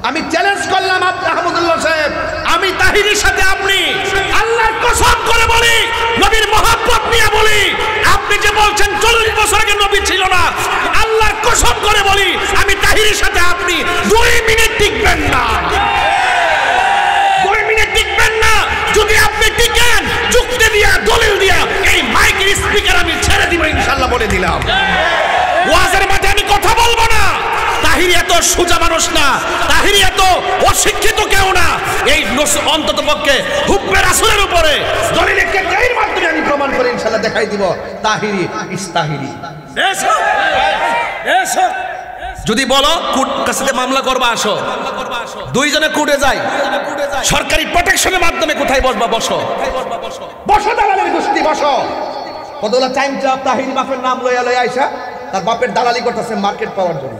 আমি চ্যালেঞ্জ করলাম আহমদুল্লাহ সাহেব, আমি তাহিরির সাথে আপনি আল্লাহর কসম করে বলি, নবীর মহব্বত নিয়ে বলি, আপনি যে বলছেন 40 বছর আগে নবী ছিল না, আল্লাহর কসম করে বলি আমি তাহিরির সাথে আপনি 2 মিনিট টিকবেন না, 2 মিনিট টিকবেন না। যদি আপনি টিকেন, যুক্তি দিয়া দলিল দিয়া এই মাইকের স্পিকার আমি ছেড়ে দিব ইনশাআল্লাহ, বলে দিলাম। ওয়াজের মাঠে আমি কথা বলবো না। তাহিরি এত সোজা মানুষ না, তাহিরি এত অশিক্ষিত কেউ না। এই অন্তত পক্ষে হুব্বে রাসূলের উপরে দলিলের কেতাবের মাধ্যমে আমি প্রমাণ করে ইনশাআল্লাহ দেখাই দিব তাহিরি ইস তাহিরি। এসো এসো, যদি বলো কোর্ট কাছে মামলা করবা, আসো, দুইজনে কোর্টে যাই, সরকারি প্রোটেকশনের মাধ্যমে কোথায় বসবা, বসো বসো, দালালের গোষ্ঠী বসো। কতগুলো টাইম চাপ তাহিরি বাপের নাম লইয়া লইয়া আইসা তার বাপের দালালি করতেছে মার্কেট পাওয়ার জন্য।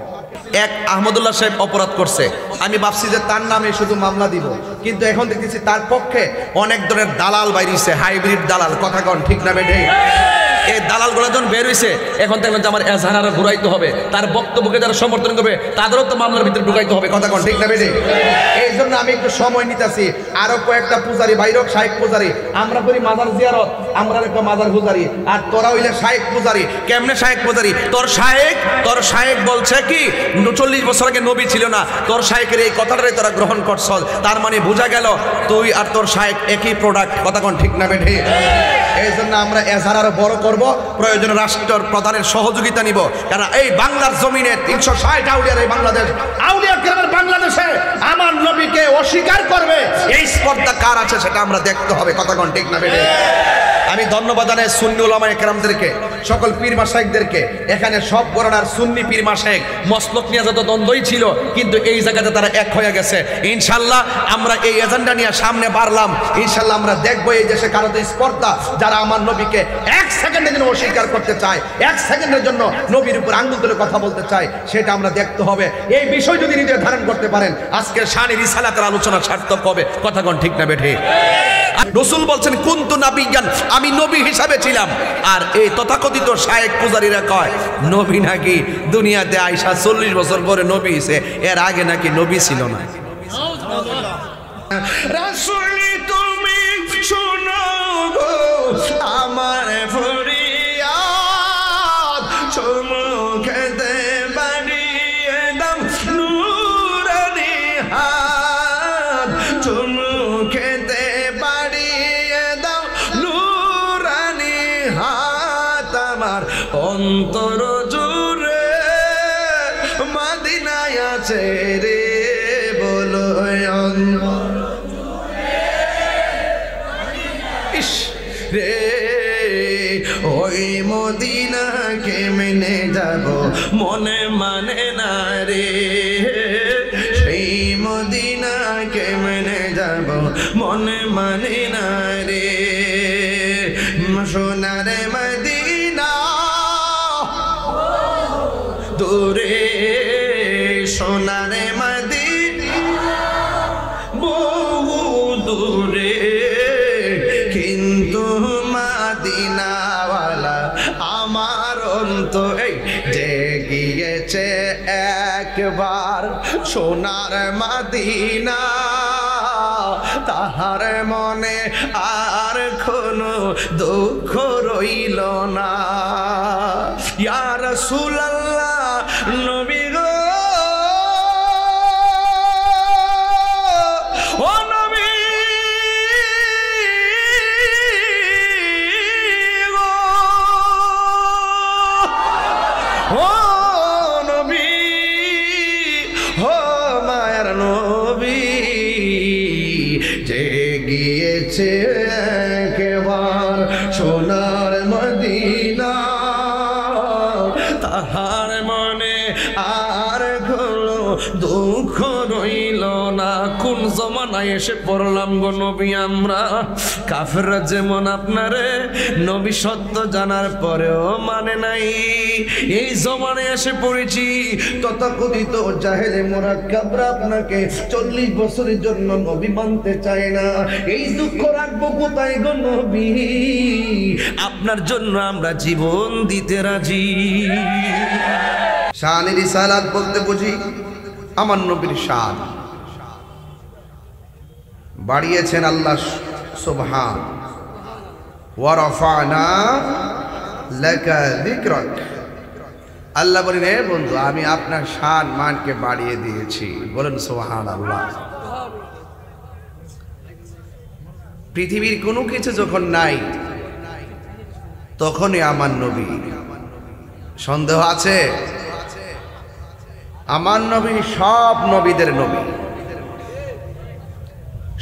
এক আহমদুল্লাহ সাহেব অপরাধ করছে, আমি ভাবছি যে তার নামে শুধু মামলা দিব, কিন্তু এখন দেখতেছি তার পক্ষে অনেক ধরনের দালাল বাইরেছে, হাইব্রিড দালাল। কথা কন ঠিক না বেঠে? এই দালালগুলো যখন বের হয়েছে, এখন দেখলেন যে আমার এজাহার ঘুরাইতে হবে, তার বক্তব্যকে যারা সমর্থন করবে তাদেরও তো মামলার ভিতরে ঢুকাইতে হবে। কথা কন ঠিক না বেঠে? এই জন্য আমি একটু সময় নিতেছি। আরো কয়েকটা পূজারি বাইরক, শায়েক পূজারি, আমরা করি মাজার জিয়ারত, আমরা একটা মাজার পূজারি, আর তোরা হইলে শায়েক পূজারি। কেমনে শায়েক পূজারি? তোর শায়েক বলছে কি 40 বছর আগে নবী ছিল না, তোর শায়েকের এই কথাটাই তোরা গ্রহণ করছ, তার মানে বোঝা গেল তুই আর তোর শায়েক একই প্রোডাক্ট। কথা কোন ঠিক না বেঠে? এই জন্য আমরা এজাহার আরো বড় করব, প্রয়োজনে রাষ্ট্র প্রধানের সহযোগিতা নিব, কারণ এই বাংলার জমিনে 360 আউলিয়ার এই বাংলাদেশ, আউলিয়া কেরামের বাংলাদেশে আমার নবীকে অস্বীকার করবে, এই স্পর্ধা কার আছে সেটা আমরা দেখতে হবে। কথা কোন ঠিক না বেঠে? আমি ধন্যবাদ জানাই সুন্নি উলামায়ে কেরামদেরকে, সকল পীর মাশায়েখদেরকে। এখানে সব ঘরানার সুন্নি পীর মাশায়েখ মসলক নিয়ে যত দ্বন্দ্বই ছিল, কিন্তু এই জায়গাতে তারা এক হয়ে গেছে। ইনশাআল্লাহ আমরা এই এজেন্ডা নিয়ে সামনে বাড়লাম। ইনশাআল্লাহ আমরা দেখবো এই দেশে কারো স্পর্ধা, যারা আমার নবীকে 1 সেকেন্ডের জন্য অস্বীকার করতে চায়, 1 সেকেন্ডের জন্য নবীর উপর আঙ্গুল তুলে কথা বলতে চায়, সেটা আমরা দেখতে হবে। এই বিষয় যদি নিজে ধারণ করতে পারেন, আজকের শানে রিসালাতের আলোচনা সার্থক হবে। কথা কোন ঠিক না বেঠে? রাসূল বলছেন কুনতু নাবিয়ান, আমি নবী হিসাবে ছিলাম। আর এই তথাকথিত শায়েক পূজারীরা কয় নবী নাকি দুনিয়াতে আইসা 40 বছর পরে নবী হইছে, এর আগে নাকি নবী ছিল না। রাসূল তুমি শোনো গো আমার ফরিয়াদ, চমকেতে বাড়িয়ে দাও নূরানি হাত, চমকেতে অন্তর জুড়ে মদিনায় আছে রে, বলো ইস রে, ওই মদিনা কেমনে যাব মনে মানে না রে, সেই মদিনা কেমনে যাব মনে মানে না রে, সোনার মদিনা দূরে, সোনার মদিনা বহু দূরে, কিন্তু মদিনাওয়ালা আমার অন্তরে জেগিয়েছে একবার, সোনার মদিনা তাহার মনে আর কোনো দুঃখ রইল না। ইয়া রাসূলুল্লাহ নবী গো, ও নবী গো, ও নবী, ও মায়ের নবী, জেগিয়েছে একবার সোনার মদিনা, তাহার মনে আর কোনো দুঃখ রইল না। কোন জমানায় এসে পড়লাম গো নবী আমরা, কাফেররা যেমন আপনারে নবী সত্য জানার পরেও মানে নাই, এই জমানায় এসে পড়েছি তথাকথিত জাহেলে মুরাক্কাবরা আপনাকে 40 বছরের জন্য নবী মানতে চায় না। এই দুঃখ রাখবো কোথায় গো নবী, আপনার জন্য আমরা জীবন দিতে রাজি। শানে রিসালাত বলতে বুঝি আমার নবীর শান, বাড়িয়েছেন আল্লাহ সুবহান ওয়া রাফা'না লাকা যিকরাক। আল্লাহ বলেন, হে বন্ধু, আমি আপনার শান মানকে বাড়িয়ে দিয়েছি। বলেন সুবহানাল্লাহ। পৃথিবীর কোনো কিছু যখন নাই তখনই আমার নবী। সন্দেহ আছে? আমার নবী সব নবীদের নবী।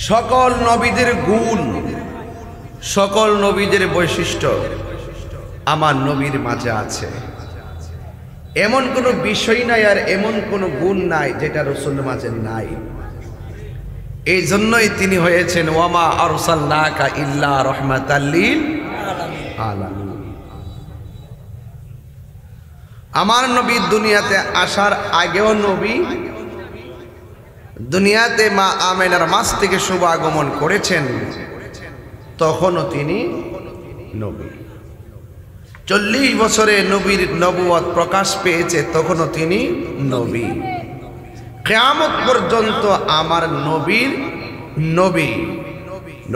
সকল নবীদের গুণ, সকল নবীদের বৈশিষ্ট্য আমার নবীর মাঝে আছে। এমন কোনো বিষয় নাই আর এমন কোনো গুণ নাই যেটা রাসূলের মাঝে নাই। এই জন্যই তিনি হয়েছেন ওয়ামা আরসালনাকা ইল্লা রাহমাতাল লিল আলামিন। আমার নবী দুনিয়াতে আসার আগেও নবী, দুনিয়াতে মা আমেনার মাস থেকে শুভ আগমন করেছেন তখনও তিনি নবী। 40 বছরে নবীর নবুয়ত প্রকাশ পেয়েছে তখনও তিনি নবী। কিয়ামত পর্যন্ত আমার নবীর নবী,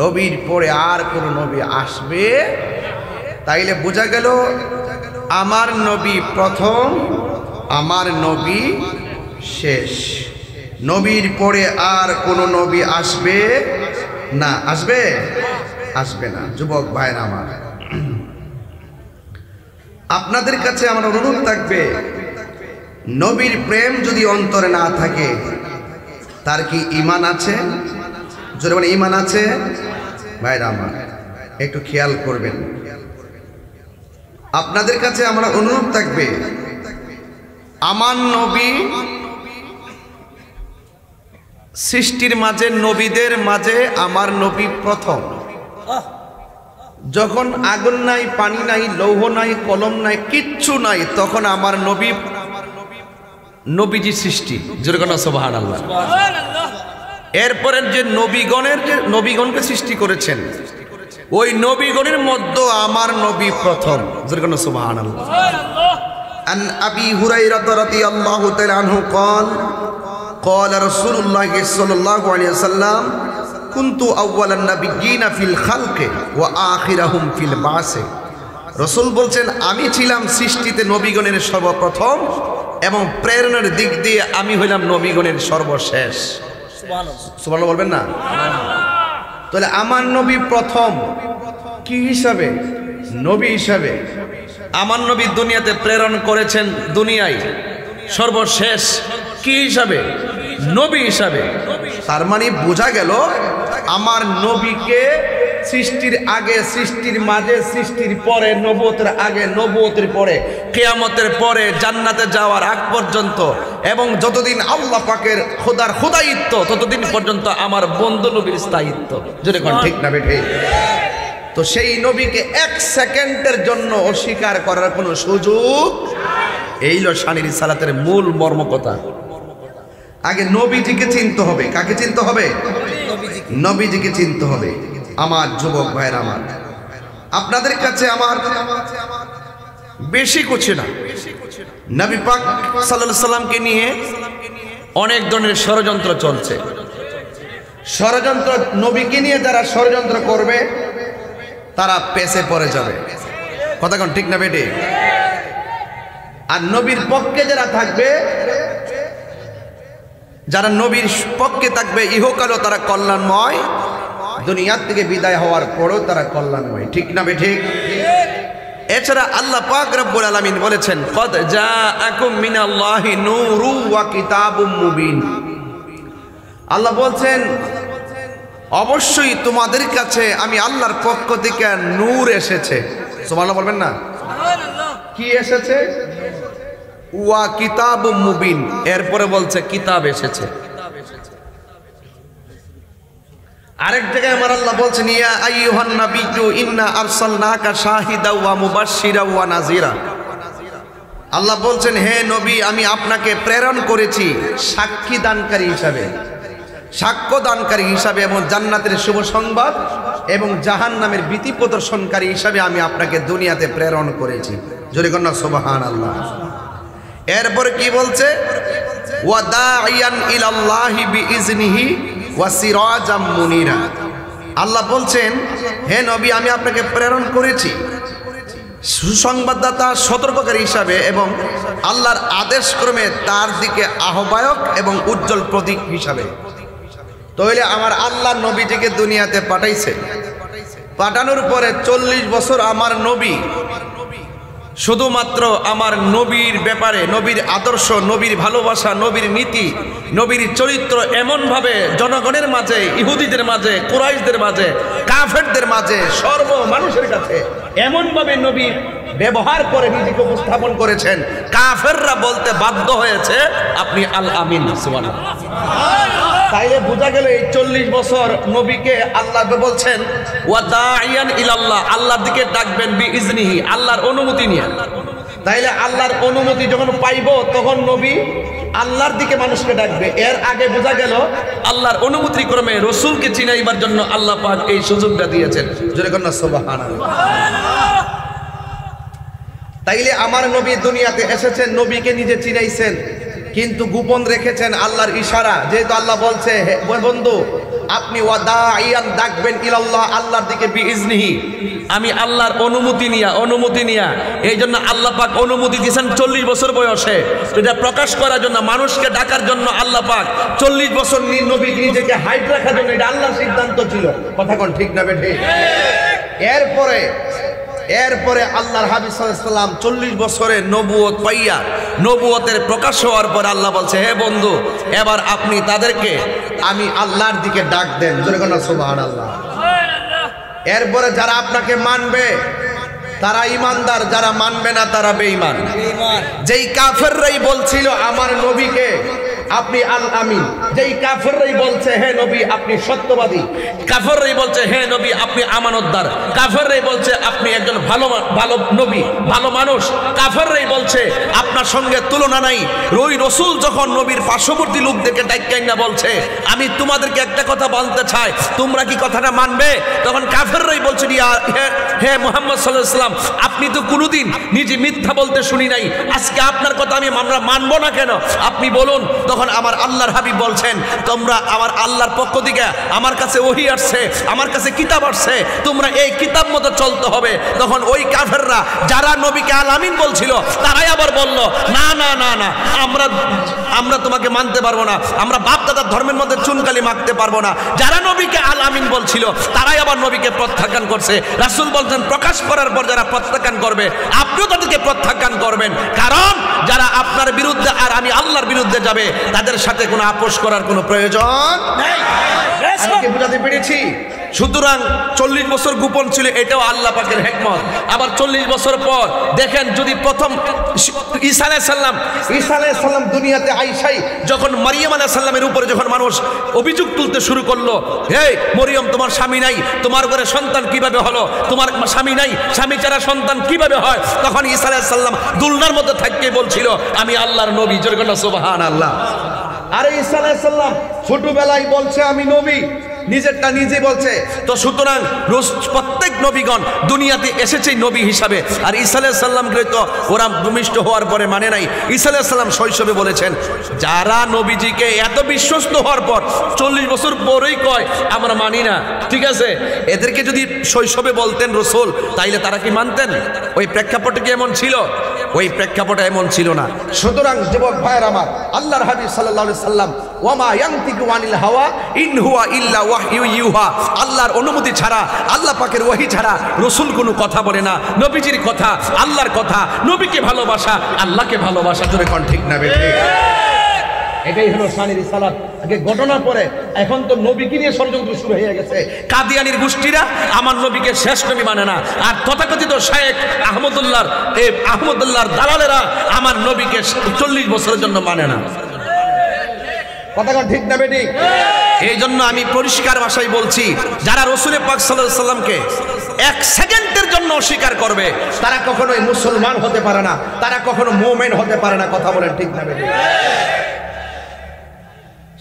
নবীর পরে আর কোন নবী আসবে? তাইলে বোঝা গেল আমার নবী প্রথম, আমার নবী শেষ। নবীর পরে আর কোন নবী আসবে না। আসবে? আসবে না। যুবক ভাইরা আমার, আপনাদের কাছে আমার অনুরোধ থাকবে, নবীর প্রেম যদি অন্তরে না থাকে তার কি ঈমান আছে? জোরে বলে ঈমান আছে? ভাইরা আমার একটু খেয়াল করবেন। আপনাদের কাছে আমার অনুরোধ থাকবে, আমার নবী সৃষ্টির মাঝে, নবীদের মাঝে আমার নবী প্রথম। যখন আগুন নাই, পানি নাই, লৌহ নাই, কলম নাই, কিচ্ছু নাই, তখন আমার নবী, নবীজি সৃষ্টি। জোরে কোন সুবহানাল্লাহ। এরপরে যে নবীগণকে সৃষ্টি করেছেন, ওই নবীগণের মধ্যে আমার নবী প্রথম। জোরে কোন সুবহানাল্লাহ। আন আবি হুরায়রা রাদিয়াল্লাহু তাআলা আনহু قال قال رسول الله صلى الله عليه وسلم كنت اول النبيين في الخلق واخرهم في البعث। রাসূল বলছেন, আমি ছিলাম সৃষ্টিতে নবীগণের সর্বপ্রথম এবং প্রেরণার দিক দিয়ে আমি হইলাম নবীগণের সর্বশেষ। সুবহানাল্লাহ। সুবহানাল্লাহ বলবেন না? তাহলে আমার নবী প্রথম কি হিসাবে? নবী হিসাবে। আমার নবী দুনিয়াতে প্রেরণ করেছেন, দুনিয়ায় সর্বশেষ কি হিসাবে? নবী হিসাবে। তার মানে বোঝা গেল আমার নবীকে সৃষ্টির আগে, সৃষ্টির মাঝে, সৃষ্টির পরে, নবুয়তের আগে, নবুয়তের পরে, কিয়ামতের পরে, জান্নাতে যাওয়ার আগ পর্যন্ত এবং যতদিন আল্লাহ পাকের খোদার খোদায়িত্ব ততদিন পর্যন্ত আমার বন্ধু নবীর স্থায়িত্ব। যদি কোন ঠিক না বেঠে? তো সেই নবীকে 1 সেকেন্ডের জন্য অস্বীকার করার কোনো সুযোগ। এই হলো শানির সালাতের মূল মর্মকথা। আগে নবীজিকে চিনতে হবে। কাকে চিনতে হবে? নবীজিকে চিনতে হবে। আমার যুবক ভাইরা আমার, আপনাদের কাছে আমার বেশি কিছু না, নবী পাক সাল্লাল্লাহু আলাইহি সাল্লামকে নিয়ে অনেক ধরনের ষড়যন্ত্র চলছে। ষড়যন্ত্র, নবীকে নিয়ে যারা ষড়যন্ত্র করবে তারা পেছে পড়ে যাবে। কথা কোন ঠিক না বেটে? আর নবীর পক্ষে যারা থাকবে, যারা নবীর পক্ষে থাকবে, ইহকালও তারা কল্যাণময়, দুনিয়ার থেকে বিদায় হওয়ার পরও তারা কল্যাণময়। ঠিক না বেঠে? এছাড়া আল্লাহ পাক রব্বুল আলামিন বলেছেন, কদ জাআকুম মিনাল্লাহি নূরুন ওয়া কিতাবুম মুবিন। আল্লাহ বলছেন, অবশ্যই তোমাদের কাছে আমি আল্লাহর পক্ষ থেকে নূর এসেছে। সুবহানাল্লাহ বলবেন না? কি এসেছে? ওয়া কিতাবুম মুবিন। এরপরে বলছে কিতাব এসেছে। আরেক জায়গায় আমার আল্লাহ বলছেন, ইয়া আইয়ুহান নাবিয়্যু ইন্না আরসালনাকা শাহিদাও ওয়া মুবাশশিরাও ওয়া নাযিরা। আল্লাহ বলছেন, হে নবী, আমি আপনাকে প্রেরণ করেছি সাক্ষী দানকারী হিসাবে, সাক্ষ্য দানকারী হিসাবে এবং জান্নাতের শুভ সংবাদ এবং জাহান্নামের ভীতি প্রদর্শনকারী হিসাবে আমি আপনাকে দুনিয়াতে প্রেরণ করেছি। জোরে কন্যা সুবহানাল্লাহ। এরপরে কি বলছে? ওয়া দাইয়ান ইলাল্লাহি বিইজনিহি ওয়া সিরাজাম মুনিরা। আল্লাহ বলছেন, হে নবী, আমি আপনাকে প্রেরণ করেছি সুসংবাদদাতা, সতর্ককারী হিসাবে এবং আল্লাহর আদেশক্রমে তার দিকে আহ্বায়ক এবং উজ্জ্বল প্রতীক হিসাবে। তাহলে আমার আল্লাহ নবীজিকে দুনিয়াতে পাঠাইছে, পাঠানোর পরে 40 বছর আমার নবী শুধুমাত্র আমার নবীর ব্যাপারে, নবীর আদর্শ, নবীর ভালোবাসা, নবীর নীতি, নবীর চরিত্র এমনভাবে জনগণের মাঝে, ইহুদিদের মাঝে, কুরাইশদের মাঝে, কাফেরদের মাঝে, সর্ব মানুষের কাছে এমনভাবে নবী ব্যবহার করে নিজেকে উপস্থাপন করেছেন, কাফেররা বলতে বাধ্য হয়েছে আপনি আল আমিন। সুবহানাল্লাহ। তাইলে বোঝা গেল এই 40 বছর নবীকে আল্লাহ বলছেন ওয়া দাইয়ান ইলাল্লাহ, আল্লাহর দিকে ডাকবেন বিইজনিহি, আল্লাহর অনুমতি নিয়ে। তাইলে আল্লাহর অনুমতি যখন পাইব তখন নবী আল্লাহর দিকে মানুষকে ডাকবে। এর আগে বোঝা গেল আল্লাহর অনুমতি ক্রমে রাসূলকে চিনাইবার জন্য আল্লাহ পাক এই সুযোগটা দিয়েছেন। জোরে কন্যা সুবহানাল্লাহ। তাইলে আমার নবী দুনিয়াতে এসেছেন, নবীকে নিজে চিনাইছেন, কিন্তু গোপন রেখেছেন আল্লাহর ইশারা। যেহেতু আল্লাহ বলছে, হে বন্ধু, আপনি ওয়াদাইয়ান ডাকবেন ইলাল্লাহ, আল্লাহর দিকে বিইজনিহি, আমি আল্লাহর অনুমতি নিয়া। এই জন্য আল্লাহ পাক অনুমতি দিয়েছেন 40 বছর বয়সে, এটা প্রকাশ করার জন্য, মানুষকে ডাকার জন্য আল্লাহ পাক 40 বছর নবীকে নিজেকে হাইট রাখার জন্য, এটা আল্লাহর সিদ্ধান্ত ছিল। কথা কোন ঠিক না বেঠে? এরপরে আল্লাহর হাবিব সাল্লাল্লাহু আলাইহি সাল্লাম 40 বছরে নবুয়ত পাইয়া, নবুয়তের প্রকাশ হওয়ার পর আল্লাহ বলছে, হে বন্ধু, এবার আপনি তাদেরকে আমি আল্লাহর দিকে ডাক দেন। জোরে বলেন সুবহানাল্লাহ। এরপরে যারা আপনাকে মানবে তারা ঈমানদার, যারা মানবে না তারা বেঈমান। যেই কাফেররাই বলছিল আমার নবীকে আপনি আল আমিন, যেই কাফেররাই বলছে হে নবী আপনি সত্যবাদী, কাফেররাই বলছে হে নবী আপনি আমানতদার, কাফেররাই বলছে আপনি একজন ভালো নবী, ভালো মানুষ, কাফেররাই বলছে আপনার সঙ্গে তুলনা নাই। ওই রাসূল যখন নবীর পার্শ্ববর্তী লোকদেরকে ডাইক্কাই না বলছে, আমি তোমাদেরকে একটা কথা বলতে চাই, তোমরা কি কথাটা মানবে? তখন কাফেররাই বলছে, হে মুহাম্মদ সাল্লাল্লাহু আলাইহি ওয়াসাল্লাম, আপনি তো কোনোদিন নিজে মিথ্যা বলতে শুনি নাই, আজকে আপনার কথা আমরা মানবো না কেন? আপনি বলুন। তখন আমার আল্লাহর হাবিব বলছেন, তোমরা আমার আল্লাহর পক্ষ থেকে আমার কাছে ওহী আসছে, আমার কাছে কিতাব আসছে, তোমরা এই কিতাব মতো চলতে হবে। তখন ওই কাফেররা যারা নবীকে আল আমিন বলছিল, তারাই আবার বলল, না না না না, আমরা তোমাকে মানতে পারবো না, আমরা বাপ দাদার ধর্মের মধ্যে চুনকালি মাখতে পারবো না। যারা নবীকে আল আমিন বলছিল তারাই আবার নবীকে প্রত্যাখ্যান করছে। রাসূল বলছেন, প্রকাশ করার পর যারা প্রত্যাখ্যান করবে আপনিও তাদেরকে প্রত্যাখ্যান করবেন, কারণ যারা আপনার বিরুদ্ধে আর আমি আল্লাহর বিরুদ্ধে যাবে তাদের সাথে কোনো আপোষ করার কোনো প্রয়োজন নেই। আমি বুঝাতে পেরেছি? সুতরাং 40 বছর গোপন ছিল, এটাও আল্লাহ পাকের হিকমত। আবার 40 বছর পর দেখেন, যদি প্রথম ঈসা আলাইহিস সালাম দুনিয়াতে আইসাই যখন মারিয়াম আলাইহিস সালামের উপরে যখন মানুষ অভিযোগ তুলতে শুরু করলো, হে মরিয়ম তোমার স্বামী নাই, তোমার ঘরে সন্তান কিভাবে হলো, তোমার স্বামী নাই, স্বামী ছাড়া সন্তান কিভাবে হয়, তখন ঈসা আলাইহিস সালাম দুলনার মধ্যে থাকতে বলছিল, আমি আল্লাহর নবী। জোরে বলেন সুবহানাল্লাহ। আরে ঈসা আলাইহিস সালাম ছোটবেলায় বলছে আমি নবী, নিজেরটা নিজে বলছে। তো সুতরাং প্রত্যেক নবীগণ দুনিয়াতে এসেছে নবী হিসাবে, আর ঈসা আলাইহিস সালামকে তো ওরা ভূমিষ্ঠ হওয়ার পরে মানে নাই। ঈসা আলাইহিস সালাম শৈশবে বলেছেন, যারা নবীজিকে এত বিশ্বস্ত হওয়ার পর 40 বছর পরেই কয় আমরা মানি না, ঠিক আছে, এদেরকে যদি শৈশবে বলতেন রাসূল, তাইলে তারা কি মানতেন? ওই প্রেক্ষাপটে কি এমন ছিল? ওই প্রেক্ষাপটে এমন ছিল না। সুতরাং যুবক ভাইয়ের আমার, আল্লাহর হাবিব সাল্লাল্লাহু আলাইহি সাল্লাম ওয়ামা ইয়ানতিকু আনিল হাওয়া ইন হুয়া ইল্লা ওয়াহয়ু ইউহা, আল্লাহর অনুমতি ছাড়া, আল্লাহ পাকের ওহী ছাড়া রাসূল কোনো কথা বলে না। নবীজির কথা আল্লাহর কথা, নবীকে ভালোবাসা আল্লাহকে ভালোবাসা। জোরে কোন ঠিক না বেঠিক? এটাই হলো শানের রিসালাত। আগে ঘটনা পরে, এখন তো নবীকে নিয়ে ষড়যন্ত্র শুরু হয়ে গেছে। কাদিয়ানির গোষ্ঠীরা আমার নবীকে শেষ নবী মানে না, আর তথাকথিত শায়েখ আহমদুল্লাহর দালালেরা আমার নবীকে 40 বছরের জন্য মানে না। কথা ঠিক না বেঠিক? এই জন্য আমি পরিষ্কার ভাষায় বলছি, যারা রাসূল পাক সাল্লাল্লাহু আলাইহি সাল্লামকে 1 সেকেন্ডের জন্য অস্বীকার করবে, তারা কখনোই মুসলমান হতে পারে না, তারা কখনো মুমিন হতে পারে না। কথা বলেন ঠিক না বেঠিক?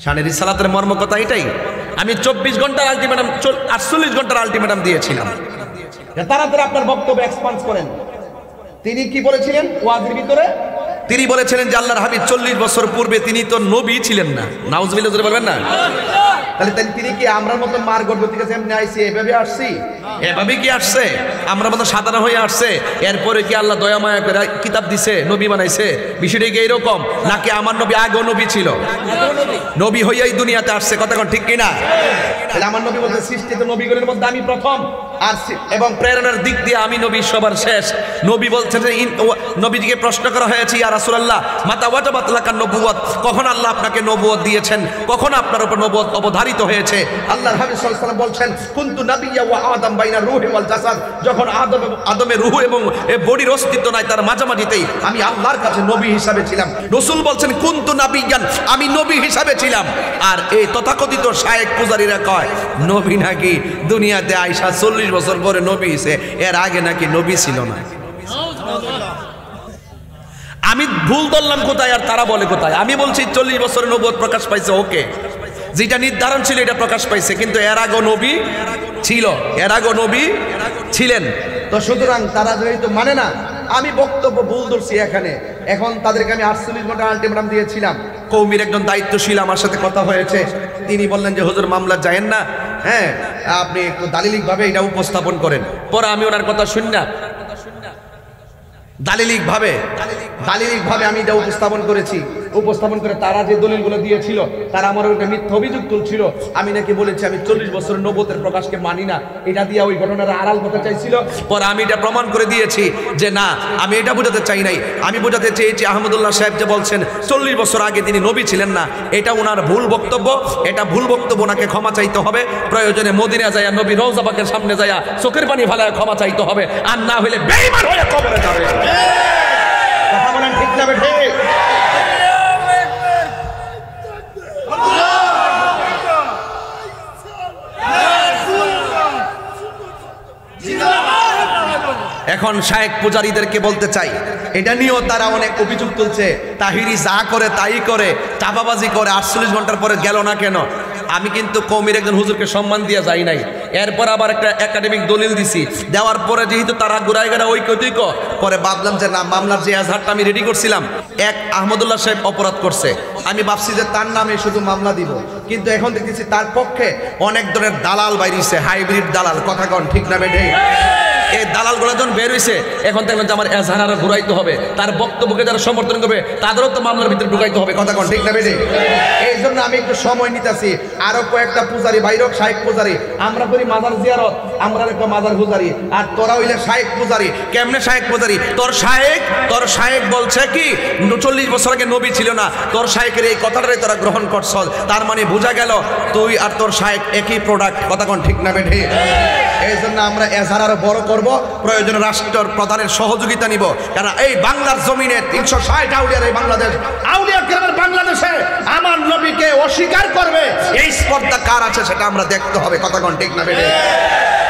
শানের রিসালাতের মর্ম কথা এটাই। আমি 24 ঘন্টার আলটিমেটাম, 48 ঘন্টার আলটিমেটাম দিয়েছিলাম, তাড়াতাড়ি আপনার বক্তব্য এক্সপান্স করেন। তিনি কি বলেছিলেন ওয়াজের ভিতরে? তিনি বলেছিলেন যে আল্লাহর হাবিব 40 বছর পূর্বে তিনি তো নবী ছিলেন না। নাউজুবিল্লাহ বলবেন না? তাহলে তিনি কি আমরা মতো মার গর্ভবতী কাছে এমনি আইছি, এভাবে আসছি? এভাবে কি আসছে? আমরা মতো সাধারণ হয়ে আসছে? এরপরে কি আল্লাহ দয়া মায়া করে কিতাব দিছে, নবী বানাইছে? বিষয়টা কি এরকম নাকি আমার নবী আগেও নবী ছিল, নবী হইয়াই দুনিয়াতে আসছে? কথা কোন ঠিক কিনা? তাহলে আমার নবী বলতে সৃষ্টিত নবীগণের মধ্যে আমি প্রথম, আর এবং প্রেরণার দিক দিয়ে আমি নবী সবার শেষ। নবী বলছেন যে নবীজিকে প্রশ্ন করা হয়েছে, ইয়া রাসূলুল্লাহ মাতা ওয়াজাবাত লাকান নবুওয়াত, কখন আল্লাহ আপনাকে নবুয়ত দিয়েছেন, কখন আপনার উপর নবুয়ত অবধারিত হয়েছে? আল্লাহর হাবিব সাল্লাল্লাহু আলাইহি ওয়াসাল্লাম বলছেন কুনতু নাবিয়্যা ওয়া আদম বাইনা রূহি ওয়াল জাসাদ, যখন আদমের রূহ এবং বডির অস্তিত্ব নাই তার মাঝামাঝিতেই আমি আল্লাহর কাছে নবী হিসাবে ছিলাম। রাসূল বলছেন কুনতু নাবিয়্যান, আমি নবী হিসাবে ছিলাম। আর এই তথাকথিত শায়েক পূজারীরা কয় নবী নাকি দুনিয়াতে আইসা 40 বছর পরে নবী হইছে, এর আগে নাকি নবী ছিল না। আমি ভুল ধরলাম কোথায় আর তারা বলে কোথায়? আমি বলছি 40 বছরে নবুয়ত প্রকাশ পাইছে, ওকে, যেটা নির্ধারণ ছিল এটা প্রকাশ পাইছে, কিন্তু এর আগেও নবী ছিল, এর আগেও নবী ছিলেন। তো সুতরাং তারা যেহেতু মানে না, আমি বক্তব্য ভুল ধরছি এখানে, এখন তাদেরকে আমি 48 ঘন্টা আলটিমেটাম দিয়েছিলাম। কৌমির একজন দায়িত্বশীল আমার সাথে কথা হয়েছে, তিনি বললেন যে হুজুর মামলা যায়েন না, হ্যাঁ আপনি একটু দালিলিকভাবে এটা উপস্থাপন করেন। পরে আমি ওনার কথা শুনি না, দালিলিকভাবে আমি এটা উপস্থাপন করেছি। উপস্থাপন করে তারা যে দলিলগুলো দিয়েছিল, তারা আমার উপরে মিথ্যা অভিযোগ তুলছিল, আমি নাকি বলেছি আমি 40 বছরের নবুয়তের প্রকাশকে মানি না, এটা দিয়ে ওই ঘটনার আড়াল করতে চাইছিল। পরে আমি এটা প্রমাণ করে দিয়েছি যে না, আমি এটা বোঝাতে চাই নাই, আমি বোঝাতে চেয়েছি আহমদুল্লাহ সাহেব যে বলছেন 40 বছর আগে তিনি নবী ছিলেন না, এটা ওনার ভুল বক্তব্য, এটা ভুল বক্তব্য, ওনাকে ক্ষমা চাইতে হবে। প্রয়োজনে মদিনা যায়া নবী রওজা পাকের সামনে যায়া চোখের পানি ফেলায় ক্ষমা চাইতে হবে, আর না হলে বেঈমান হয়ে কবরে যাবে। কথা বলেন ঠিক না বেঠিক? এখন শায়েক পূজারীদেরকে বলতে চাই, এটা নিয়েও তারা অনেক অভিযোগ তুলছে, তাহিরি যা করে তাই করে, চাপাবাজি করে, 48 ঘন্টার পরে গেল না কেন? আমি কিন্তু কওমির একজন হুজুরকে সম্মান দিয়ে যাই নাই, এরপর আবার একটা একাডেমিক দলিল দিছি, দেওয়ার পরে যেহেতু তারা গুড়াই গাড়া ঐক্যতিক, পরে ভাবলাম যে না, মামলার যে এজাহারটা আমি রেডি করছিলাম, এক আহমদুল্লাহ সাহেব অপরাধ করছে, আমি ভাবছি যে তার নামে শুধু মামলা দিব, কিন্তু এখন দেখতেছি তার পক্ষে অনেক ধরনের দালাল বাইরিছে, হাইব্রিড দালাল। কথা কন ঠিক না বেঠে? এই দালালগুলো যখন বের হয়েছে, এখন দেখলাম যে আমার এজাহার আরো ঘুরাইতে হবে, তার বক্তব্যকে যারা সমর্থন করবে তাদেরও তো মামলার ভিতরে ঢুকাইতে হবে। কথা কন ঠিক না বেঠে? এই জন্য আমি একটু সময় নিতেছি, আরো কয়েকটা পূজারি বাইরক শায়েক পূজারি, আমরা করি মাজার জিয়ারত, আমরা একটা মাজার পূজারি, আর তোরা হইলে শায়েক পূজারি। কেমনে শায়েক পূজারি? তোর শায়েক বলছে কি 40 বছর আগে নবী ছিল না, তোর শায়েকের এই কথাটাই তোরা গ্রহণ করছ, তার মানে বোঝা গেল তুই আর তোর শায়েক একই প্রোডাক্ট। কথা কন ঠিক না বেঠে? এই জন্য আমরা এজাহার আরো বড় করব, প্রয়োজনে রাষ্ট্রের প্রধানের সহযোগিতা নিব, কারণ এই বাংলার জমিনে 360 আউলিয়ার এই বাংলাদেশ, আউলিয়া কেরামের বাংলাদেশে আমার নবীকে অস্বীকার করবে, এই স্পর্ধা কার আছে সেটা আমরা দেখতে হবে। কথা কন ঠিক না বেঠে?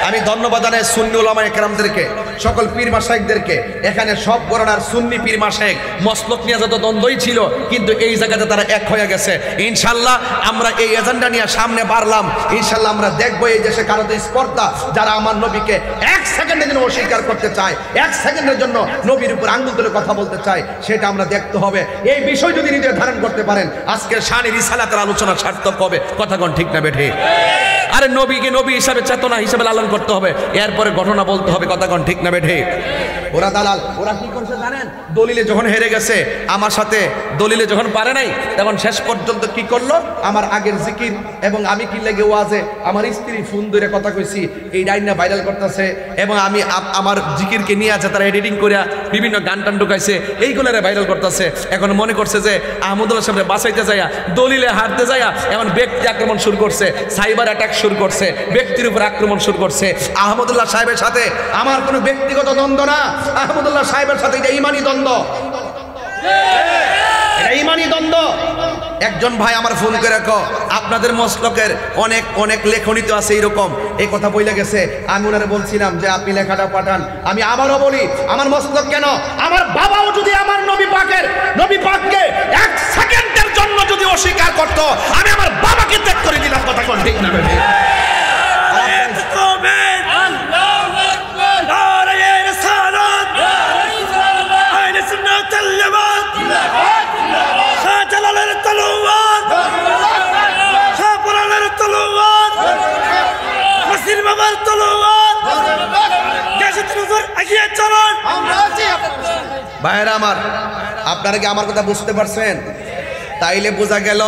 আমি ধন্যবাদ জানাই সুন্নি উলামায়ে কেরামদেরকে, সকল পীর মাশায়েখদেরকে। এখানে সব ঘরানার সুন্নি পীর মাশায়েখ মসলক নিয়ে যত দ্বন্দ্বই ছিল, কিন্তু এই জায়গাতে তারা এক হয়ে গেছে। ইনশাআল্লাহ আমরা এই এজেন্ডা নিয়ে সামনে বাড়লাম, ইনশাআল্লাহ আমরা দেখবো এই দেশে কারো স্পর্ধা, যারা আমার নবীকে 1 সেকেন্ডের জন্য অস্বীকার করতে চায়, 1 সেকেন্ডের জন্য নবীর উপর আঙ্গুল তুলে কথা বলতে চায়, সেটা আমরা দেখতে হবে। এই বিষয় যদি নিজে ধারণ করতে পারেন, আজকের শানে রিসালাতের আলোচনা সার্থক হবে। কথা কন ঠিক না বেঠে? আরে নবীকে নবী হিসাবে, চেতনা হিসাবে লালন করতে হবে, এরপরে ঘটনা বলতে হবে। কথা কন ঠিক না বেঠে? ওরা দালাল, ওরা কি করছে জানেন? দলিলে যখন হেরে গেছে আমার সাথে, দলিলে যখন পারে নাই, তখন শেষ পর্যন্ত কি করলো, আমার আগের জিকির এবং আমি কি লেগে ওয়াজে আমার স্ত্রী ফোন ধরে কথা কইছি, এই ডাইনা ভাইরাল করতেছে, এবং আমি আমার জিকিরকে নিয়ে আছে তারা এডিটিং করে বিভিন্ন গান টান ঢুকাইছে, এইগুলোরে ভাইরাল করতেছে। এখন মনে করছে যে আহমদুল্লাহ সাহেব বাঁচাইতে যাইয়া, দলিলে হারতে যাইয়া এখন ব্যক্তি আক্রমণ শুরু করছে, সাইবার অ্যাটাক শুরু করছে, ব্যক্তির উপর আক্রমণ শুরু করছে। আহমদুল্লাহ সাহেবের সাথে আমার কোনো ব্যক্তিগত দ্বন্দ্ব না, আহমদুল্লাহ সাহেবের সাথে এটা ইমানি দ্বন্দ্ব, এটা ইমানি দ্বন্দ্ব। একজন ভাই আমার ফোন করে আপনাদের মসলকের অনেক লেখনীতে আছে এরকম, এই কথা বলে গেছে। আমি ওনারে বলছিলাম যে আপনি লেখাটা পাঠান। আমি আবারও বলি, আমার মসলক কেন, আমার বাবাও যদি আমার নবী পাককে 1 সেকেন্ডের জন্য যদি অস্বীকার করত, আমি আমার বাবাকে ত্যাগ করে দিলাম। কথা কোন ঠিক না বেঠে? خاتل على الطلوات ভাইয়েরা আমার, আপনারা কি আমার কথা বুঝতে পারছেন? তাইলে বোঝা গেল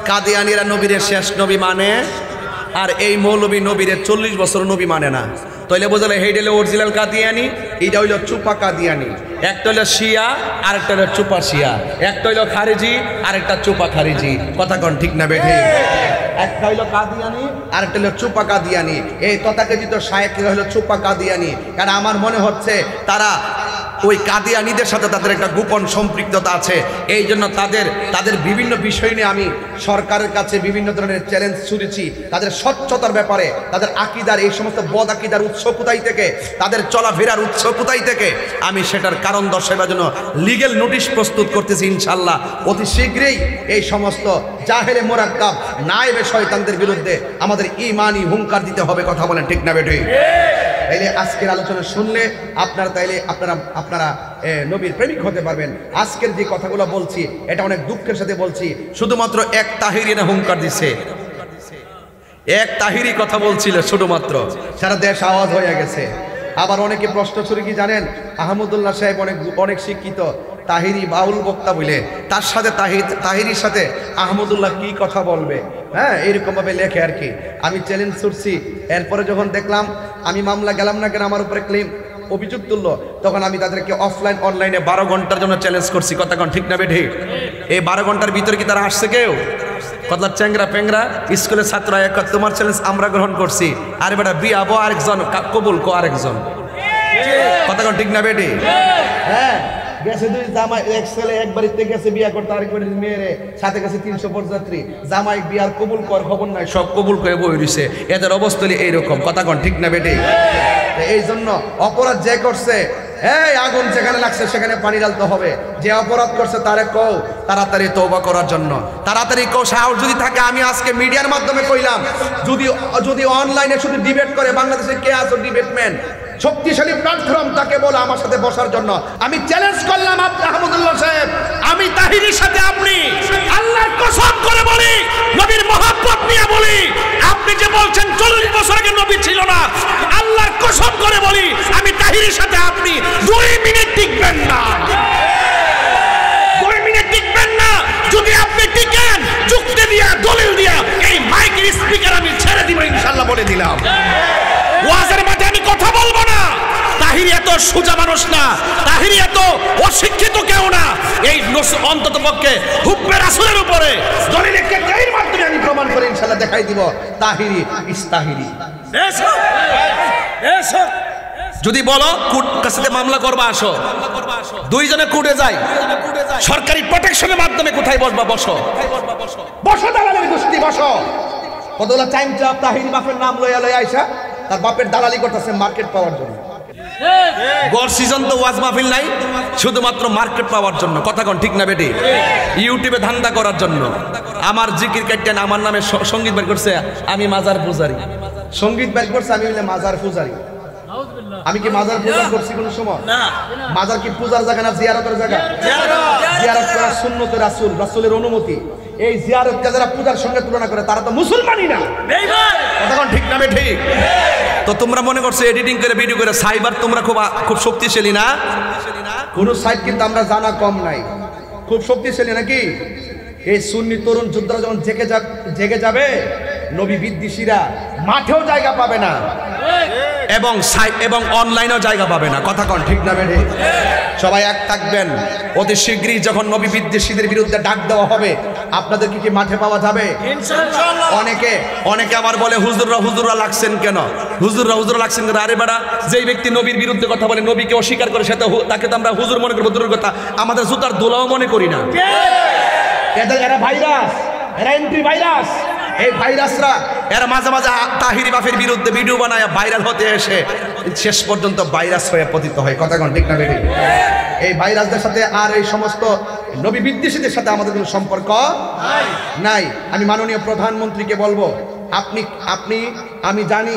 কাদিয়ানীরা নবীর শেষ নবী মানে, আর এই মৌলবী নবীর 40 বছর নবী মানে না। তাইলে বোঝালে হেইটা হলো অরিজিনাল কাদিয়ানী, এইটা হইলো চুপা কাদিয়ানী। একটা হইলো শিয়া, আরেকটা হইলো চুপা শিয়া। একটা হইলো খারিজি, আরেকটা চুপা খারিজি। কথা কোন ঠিক না বেঠিক? একটা হইলো কাদিয়ানী, আরেকটা হইলো চুপা কাদিয়ানী। এই তথাকথিত শায়েখরা হইলো চুপা কাদিয়ানী। কারণ আমার মনে হচ্ছে তারা ওই কাদিয়ানীদের সাথে তাদের একটা গোপন সম্পৃক্ততা আছে। এই জন্য তাদের বিভিন্ন বিষয় নিয়ে আমি সরকারের কাছে বিভিন্ন ধরনের চ্যালেঞ্জ ছুড়েছি। তাদের স্বচ্ছতার ব্যাপারে, তাদের আকিদার এই সমস্ত বদ আকিদার উৎস কোথায় থেকে, তাদের চলাফেরার উৎস কোথায় থেকে, আমি সেটার কারণ দর্শাবার জন্য লিগেল নোটিশ প্রস্তুত করতেছি ইনশাল্লাহ। অতি শীঘ্রই এই সমস্ত জাহেলে মোরাক্কাব নায়েবে শয়তানদের বিরুদ্ধে আমাদের ঈমানি হুঙ্কার দিতে হবে। কথা বলেন ঠিক না বেঠিক? তাইলে আজকের আলোচনা শুনলে আপনারা নবীর প্রেমিক হতে পারবেন। আজকের যে কথাগুলো বলছি এটা অনেক দুঃখের সাথে বলছি। শুধুমাত্র এক তাহিরি না হুঙ্কার দিচ্ছে, এক তাহিরি কথা বলছিল শুধুমাত্র, সারা দেশ আওয়াজ হয়ে গেছে। আবার অনেকে প্রশ্ন ছুড়ে কি জানেন, আহমদুল্লাহ সাহেব অনেক শিক্ষিত, তাহিরি বাউল বক্তা বলে, তার সাথে তাহিরির সাথে আহমদুল্লাহ কি কথা বলবে? হ্যাঁ, এইরকমভাবে লেখে আর কি। আমি চ্যালেঞ্জ ছুড়ছি, এরপরে যখন দেখলাম আমি মামলা গেলাম না কেন, আমার উপরে ক্লেম অভিযোগ তুললো, তখন আমি তাদেরকে অফলাইন অনলাইনে 12 ঘন্টার জন্য চ্যালেঞ্জ করছি। কথা কোন ঠিক না বেঠিক? এই 12 ঘন্টার ভিতরে কি তারা আসছে কেউ? কতলা চ্যাংরা প্যাংরা স্কুলের ছাত্র এক, তোমার চ্যালেঞ্জ আমরা গ্রহণ করছি, আর বেটা বিয়াবো আরেকজন, কবুল কো আরেকজন। কথা কোন ঠিক না বেটি? হ্যাঁ, গেছে দুই জামাই, এক ছেলে এক বাড়িতে গেছে বিয়া করতে, আরেক বাড়ির মেয়েরে সাথে গেছে 300 বরযাত্রী, জামাই বিয়ার কবুল কর খবর নাই, সব কবুল করে বই রইছে। এদের অবস্থা এইরকম। কথা কোন ঠিক না বেটি? এই জন্য অপরাধ যে করছে, এই আগুন যেখানে লাগছে সেখানে পানি ঢালতে হবে। যে অপরাধ করছে তারে কও তাড়াতাড়ি তওবা করার জন্য, তাড়াতাড়ি কও। সাহস যদি থাকে, আমি আজকে মিডিয়ার মাধ্যমে কইলাম, যদি অনলাইনে শুধু ডিবেট করে, বাংলাদেশে কে আছে ডিবেটম্যান, শক্তিশালী প্ল্যাটফর্ম, তাকে বলে আমার সাথে বসার জন্য। আমি চ্যালেঞ্জ করলাম আহমদুল্লাহ সাহেব, আমি তাহিরির সাথে আপনি আল্লাহর কসম করে বলি, নবীর মহব্বত নিয়ে বলি, আপনি যে বলছেন 40 বছর আগে নবী ছিল না, আল্লাহর কসম করে বলি, আমি তাহিরির সাথে আপনি 2 মিনিট টিকবেন না, 2 মিনিট টিকবেন না। যদি আপনি টিকেন, যুক্তি দিয়া দলিল দিয়া এই মাইকের স্পিকার আমি ছেড়ে দিব ইনশাআল্লাহ, বলে দিলাম। ওয়াজের মাঠে আমি কথা বলবো না। তাহিরি এত সোজা মানুষ না, তাহিরি এত অশিক্ষিত কেউ না। এই অন্তত পক্ষে হুব্বে রাসূলের উপরে দলিলের কেতাবের মাধ্যমে আমি প্রমাণ করে ইনশাআল্লাহ দেখাই দিব তাহিরি ইস্তাহিরি। এসো যদি বলো কোর্ট কাছে মামলা করবা, আসো, দুইজনে কোর্টে যাই, সরকারি প্রোটেকশনের মাধ্যমে কোথায় বসবা? বসো, দালালের গোষ্ঠী বসো। কতগুলা টাইম চাপ তাহিরি বাপের নাম লইয়া আইসা তার বাপের দালালি করতেছে মার্কেট পাওয়ার জন্য। গড় সিজন তো ওয়াজ মাহফিল নাই, শুধুমাত্র মার্কেট পাওয়ার জন্য। কথা কোন ঠিক না বেটি? ইউটিউবে ধান্দা করার জন্য। আমার জিকির কাটতেন, আমার নামে সঙ্গীত বের করছে, আমি মাজার পূজারি। সঙ্গীত বের করছে, আমি বলে মাজার পূজারি। আমি কি মাজার পূজা করছি কোন সময়? মাজার কি পূজার জায়গা না জিয়ারতের জায়গা? জিয়ারত করা সুন্নত রাসূল, রাসূলের অনুমতি। এই জিয়ারতকে যারা পূজার সঙ্গে তুলনা করে তারা তো মুসলমানই না। তখন ঠিক না ঠিক? তো তোমরা মনে করছো এডিটিং করে ভিডিও করে সাইবার তোমরা খুব শক্তিশালী না? কোন সাইট কিন্তু আমরা জানা কম নাই, খুব শক্তিশালী নাকি? এই সুন্নি তরুণ যোদ্ধারা যখন জেগে যাবে, নবী বিদ্বেষীরা মাঠেও জায়গা পাবে না এবং অনলাইনেও জায়গা পাবে না। কথা কন ঠিক না বেঠে? সবাই এক থাকবেন। অতি শীঘ্রই যখন নবী বিদ্বেষীদের বিরুদ্ধে ডাক দেওয়া হবে, আপনাদের কি মাঠে পাওয়া যাবে? ইনশাআল্লাহ। অনেকে আবার বলে হুজুররা লাগছেন কেন? হুজুররা লাগছেন কেন? আরে বেটা, যেই ব্যক্তি নবীর বিরুদ্ধে কথা বলে, নবীকে অস্বীকার করে, তাকে তো আমরা হুজুর মনে করবো, দূরের কথা আমাদের জুতার দোলাও মনে করি না। এরা ভাইরাস, এরা এন্ট্রি ভাইরাস। এই ভাইরাসরা এরা মাঝে মাঝে তাহিরি বাপের বিরুদ্ধে ভিডিও বানায়, ভাইরাল হতে এসে শেষ পর্যন্ত ভাইরাস হয়ে পতিত হয়। কথা কোন ঠিক না বেটি? এই ভাইরাসদের সাথে আর এই সমস্ত নবী বিদ্বেষীদের সাথে আমাদের কোনো সম্পর্ক নাই। আমি মাননীয় প্রধানমন্ত্রীকে বলবো, আমি জানি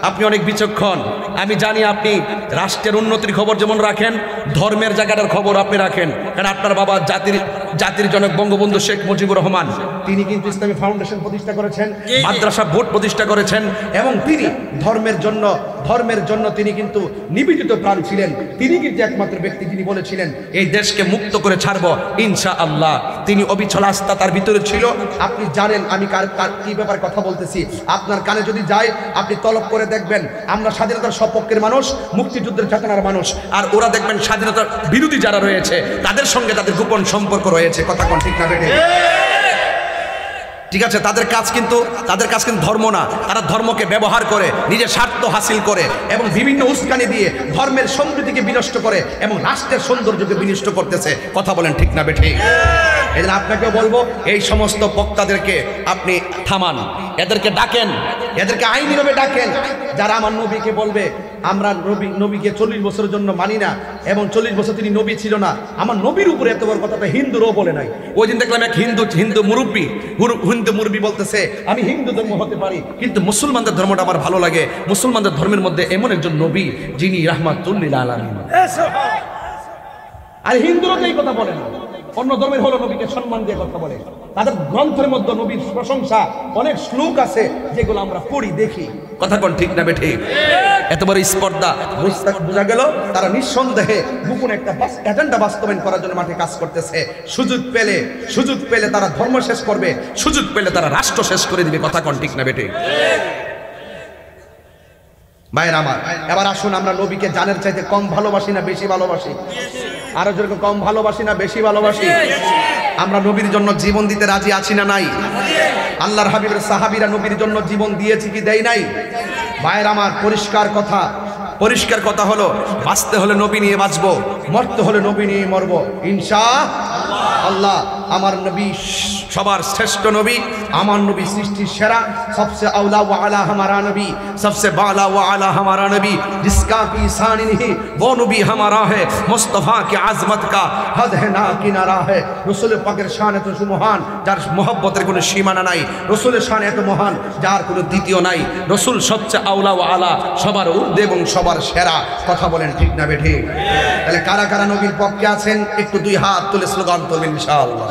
আপনি অনেক বিচক্ষণ, আমি জানি আপনি রাষ্ট্রের উন্নতির খবর যেমন রাখেন, ধর্মের জায়গাটার খবর আপনি রাখেন, কারণ আপনার বাবা জাতির জাতির জনক বঙ্গবন্ধু শেখ মুজিবুর রহমান তিনি কিন্তু ইসলামী ফাউন্ডেশন প্রতিষ্ঠা করেছেন, মাদ্রাসা বোর্ড প্রতিষ্ঠা করেছেন এবং তিনি ধর্মের জন্য তিনি কিন্তু নিবেদিত প্রাণ ছিলেন। তিনি কিন্তু একমাত্র ব্যক্তি যিনি বলেছিলেন এই দেশকে মুক্ত করে ছাড়বো ইনশাআল্লাহ। তিনি অবিচল আস্থা তার ভিতরে ছিল। আপনি জানেন আমি কি ব্যাপারে কথা বলতেছি, আপনার কানে যদি যায় আপনি তলব করে দেখবেন আমরা স্বাধীনতার সপক্ষের মানুষ, মুক্তিযুদ্ধের চেতনার মানুষ, আর ওরা দেখবেন স্বাধীনতার বিরোধী যারা রয়েছে তাদের সঙ্গে তাদের গোপন সম্পর্ক রয়েছে। কথা কোন ঠিক না বেটে? ঠিক আছে, তাদের কাজ কিন্তু ধর্ম না, তারা ধর্মকে ব্যবহার করে নিজের স্বার্থ হাসিল করে এবং বিভিন্ন উস্কানি দিয়ে ধর্মের সমৃদ্ধিকে বিনষ্ট করে এবং রাষ্ট্রের সৌন্দর্যকে বিনষ্ট করতেছে। কথা বলেন ঠিক না বেঠি? এজন্য আপনাকেও বলবো এই সমস্ত বক্তাদেরকে আপনি থামান, এদেরকে ডাকেন, এদেরকে আইনিভাবে ডাকেন। যারা আমার নবীকে বলবে আমরা নবীকে 40 বছরের জন্য মানি না এবং 40 বছর তিনি নবী ছিল না, আমার নবীর উপরে এত বড় কথাটা হিন্দুরও বলে নাই। ওই দিন দেখলাম এক হিন্দু মুরব্বী বলতেছে আমি হিন্দু ধর্ম হতে পারি কিন্তু মুসলমানদের ধর্মটা আমার ভালো লাগে। মুসলমানদের ধর্মের মধ্যে এমন একজন নবী যিনি রাহমাতুল লিল আলামিন। আর হিন্দুরা তো এই কথা বলে না, অন্য ধর্মের হলো নবীকে সম্মান দিয়ে কথা বলে। তাদের গ্রন্থের মধ্যে নবীর প্রশংসা অনেক শ্লোক আছে যেগুলো আমরা পড়ি দেখি। কথা কোন ঠিক না বেঠি? এত বড় স্পর্ধা বোঝা গেল তারা নিঃসন্দেহে গোপন একটা এজেন্ডা বাস্তবায়ন করার জন্য মাঠে কাজ করতেছে। সুযোগ পেলে তারা ধর্ম শেষ করবে, সুযোগ পেলে তারা রাষ্ট্র শেষ করে দিবে। কথা কোন ঠিক না বেঠি? ভাইরা আমার, এবার আসুন আমরা নবীকে জানের চাইতে কম ভালোবাসি না বেশি ভালোবাসি? আরো যেরকম কম ভালোবাসি না বেশি ভালোবাসি? আমরা নবীর জন্য জীবন দিতে রাজি আছি না নাই? আল্লাহর হাবিবের সাহাবীরা নবীর জন্য জীবন দিয়েছে কি দেয় নাই? ভাইরা আমার, পরিষ্কার কথা হলো বাঁচতে হলে নবী নিয়ে বাঁচবো, মরতে হলে নবী নিয়ে মরবো ইনশাআল্লাহ। আমার নবী সবার শ্রেষ্ঠ নবী, আমার নবী সৃষ্টির সেরা, सबसे औला व आला हमारा नबी, सबसे बाला व आला हमारा नबी, जिसका की शान नहीं वो नबी हमारा है, मुस्तफा की आजमत का हद है ना किनारा है। रसूल पाकेर शान এত মহান যার মহব্বতের কোনো সীমানা নাই, রসুলের শান এত মহান যার কোনো দ্বিতীয় নাই। রসুল সবচেয়ে আওলা ও আলা, সবার ঊর্ধ্বে এবং সবার সেরা। কথা বলেন ঠিক না বেঠি? তাহলে কারা কারা নবীর পক্ষে আছেন একটু দুই হাত তুলে স্লোগান তুলবেন ইনশাআল্লাহ।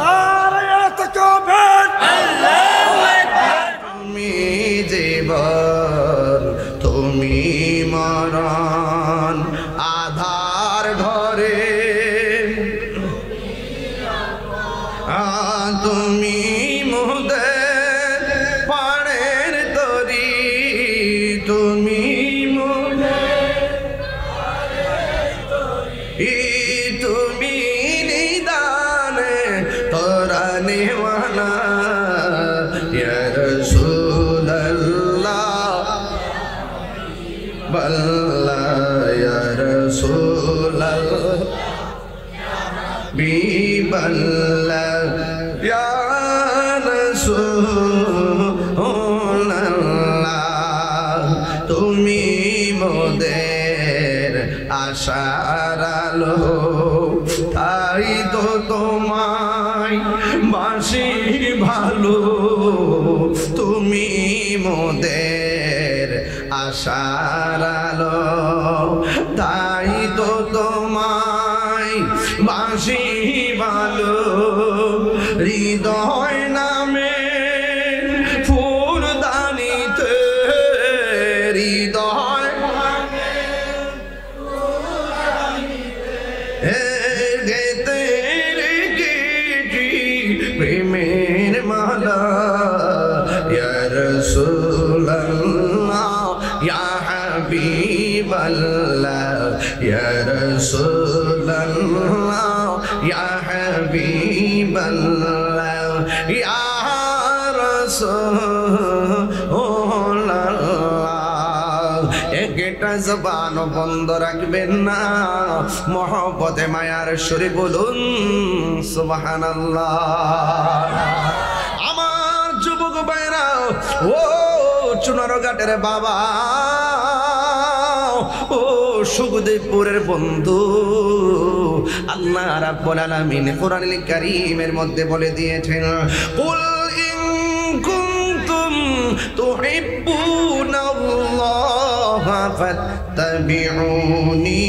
তুমি জীবন তুমি মরণ আধার ঘরে, তুমি মোদের পাড়ের তরি, তুমি তুমি নিদানে তোরা নেওয়ানা ইয়া রাসূলুল্লাহ বল্লা ইয়া রাসূলুল্লাহ বিবল্লা ইয়া রাসূলুল্লাহ তুমি মোদের আশার আলো, তাই তো তোমায় বাসি ভালো, তুমি মোদের আশার আলো, তাই তো তোমায় বাসি ভালো। হৃদয় নামে ফুলদানিতে, হৃদয় গেতে রেখেছি প্রেমের মালা, ইয়া রাসূলুল্লাহ ইয়া হাবিবাল্লাহ, ইয়া রাসূলুল্লাহ ইয়া হাবিবাল্লাহ, ইয়া রাসূলুল্লাহ। একটা জবান বন্ধ রাখবেন না, মহব্বতে মায়ার সুরে বলুন সুবহানাল্লাহ। আমার যুবক ভাইরা, ও চুনারঘাটের বাবা, ও সুখদেবপুরের বন্ধু, আল্লাহ রাব্বুল আলামিন কোরআনুল কারীমের মধ্যে বলে দিয়েছেন, কুল ইন কুনতুম তুহিব্বুনাল্লাহ فاتبعوني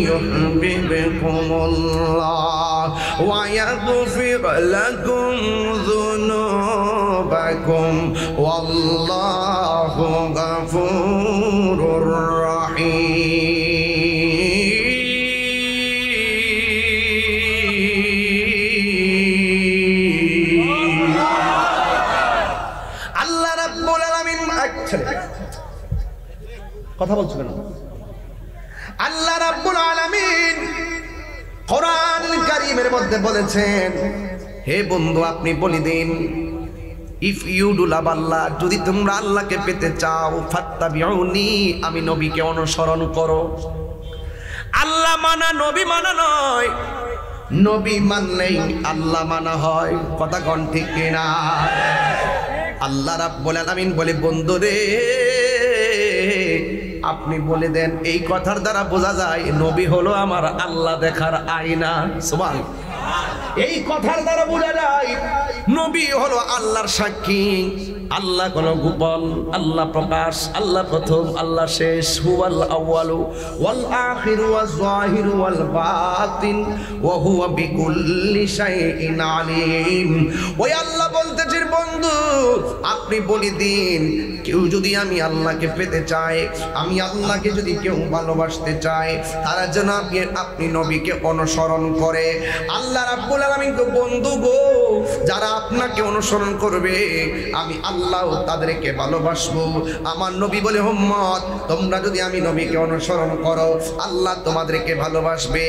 يحببكم الله ويغفر لكم ذنوبكم والله غفور رحيم কথা বলছো কেন? আল্লাহ রাব্বুল আলামিন কোরআন কারীমের মধ্যে বলেছেন, হে বন্ধু আপনি বলে দিন, ইফ ইউ ডু লাভ আল্লাহ, যদি তোমরা আল্লাহকে পেতে চাও, ফাত্তাবিউনি, আমি নবীকে অনুসরণ করো। আল্লাহ মানা নবী মানা নয়, নবী মানলেই আল্লাহ মানা হয়। কথা কোন ঠিক কিনা? আল্লাহ রাব্বুল আলামিন বলে, বন্ধু রে আপনি বলে দেন, এই কথার দ্বারা বোঝা যায় নবী হলো আমার আল্লাহ দেখার আয়না। সুবহানাল্লাহ। এই কথার দ্বারা বোঝা যায় নবী হলো আল্লাহর সাক্ষী। আল্লাহ কোনো গোপন, আল্লাহ প্রকাশ, আল্লাহ প্রথম, আল্লাহ শেষ। হুয়াল আউয়ালু ওয়াল আখিরু ওয়াজ যাহিরু ওয়াল বাতিন ওয়া হুয়া বিকুল্লি শাইইন আলিম। ওই আল্লাহ বলতেছেন, বন্ধু আপনি বলে দিন, কেউ যদি আমি আল্লাহকে পেতে চায়, আমি আল্লাহকে যদি কেউ ভালোবাসতে চায়, তারা যেন আপনি নবীকে অনুসরণ করে। আল্লাহ রাব্বুল আলামিন তো বন্ধু গো, যারা আপনাকে অনুসরণ করবে আমি আল্লাহ তাদেরকে ভালোবাসবো। আমার নবী বলে, উম্মত তোমরা যদি আমি নবীকে অনুসরণ করো, আল্লাহ তোমাদেরকে ভালোবাসবে।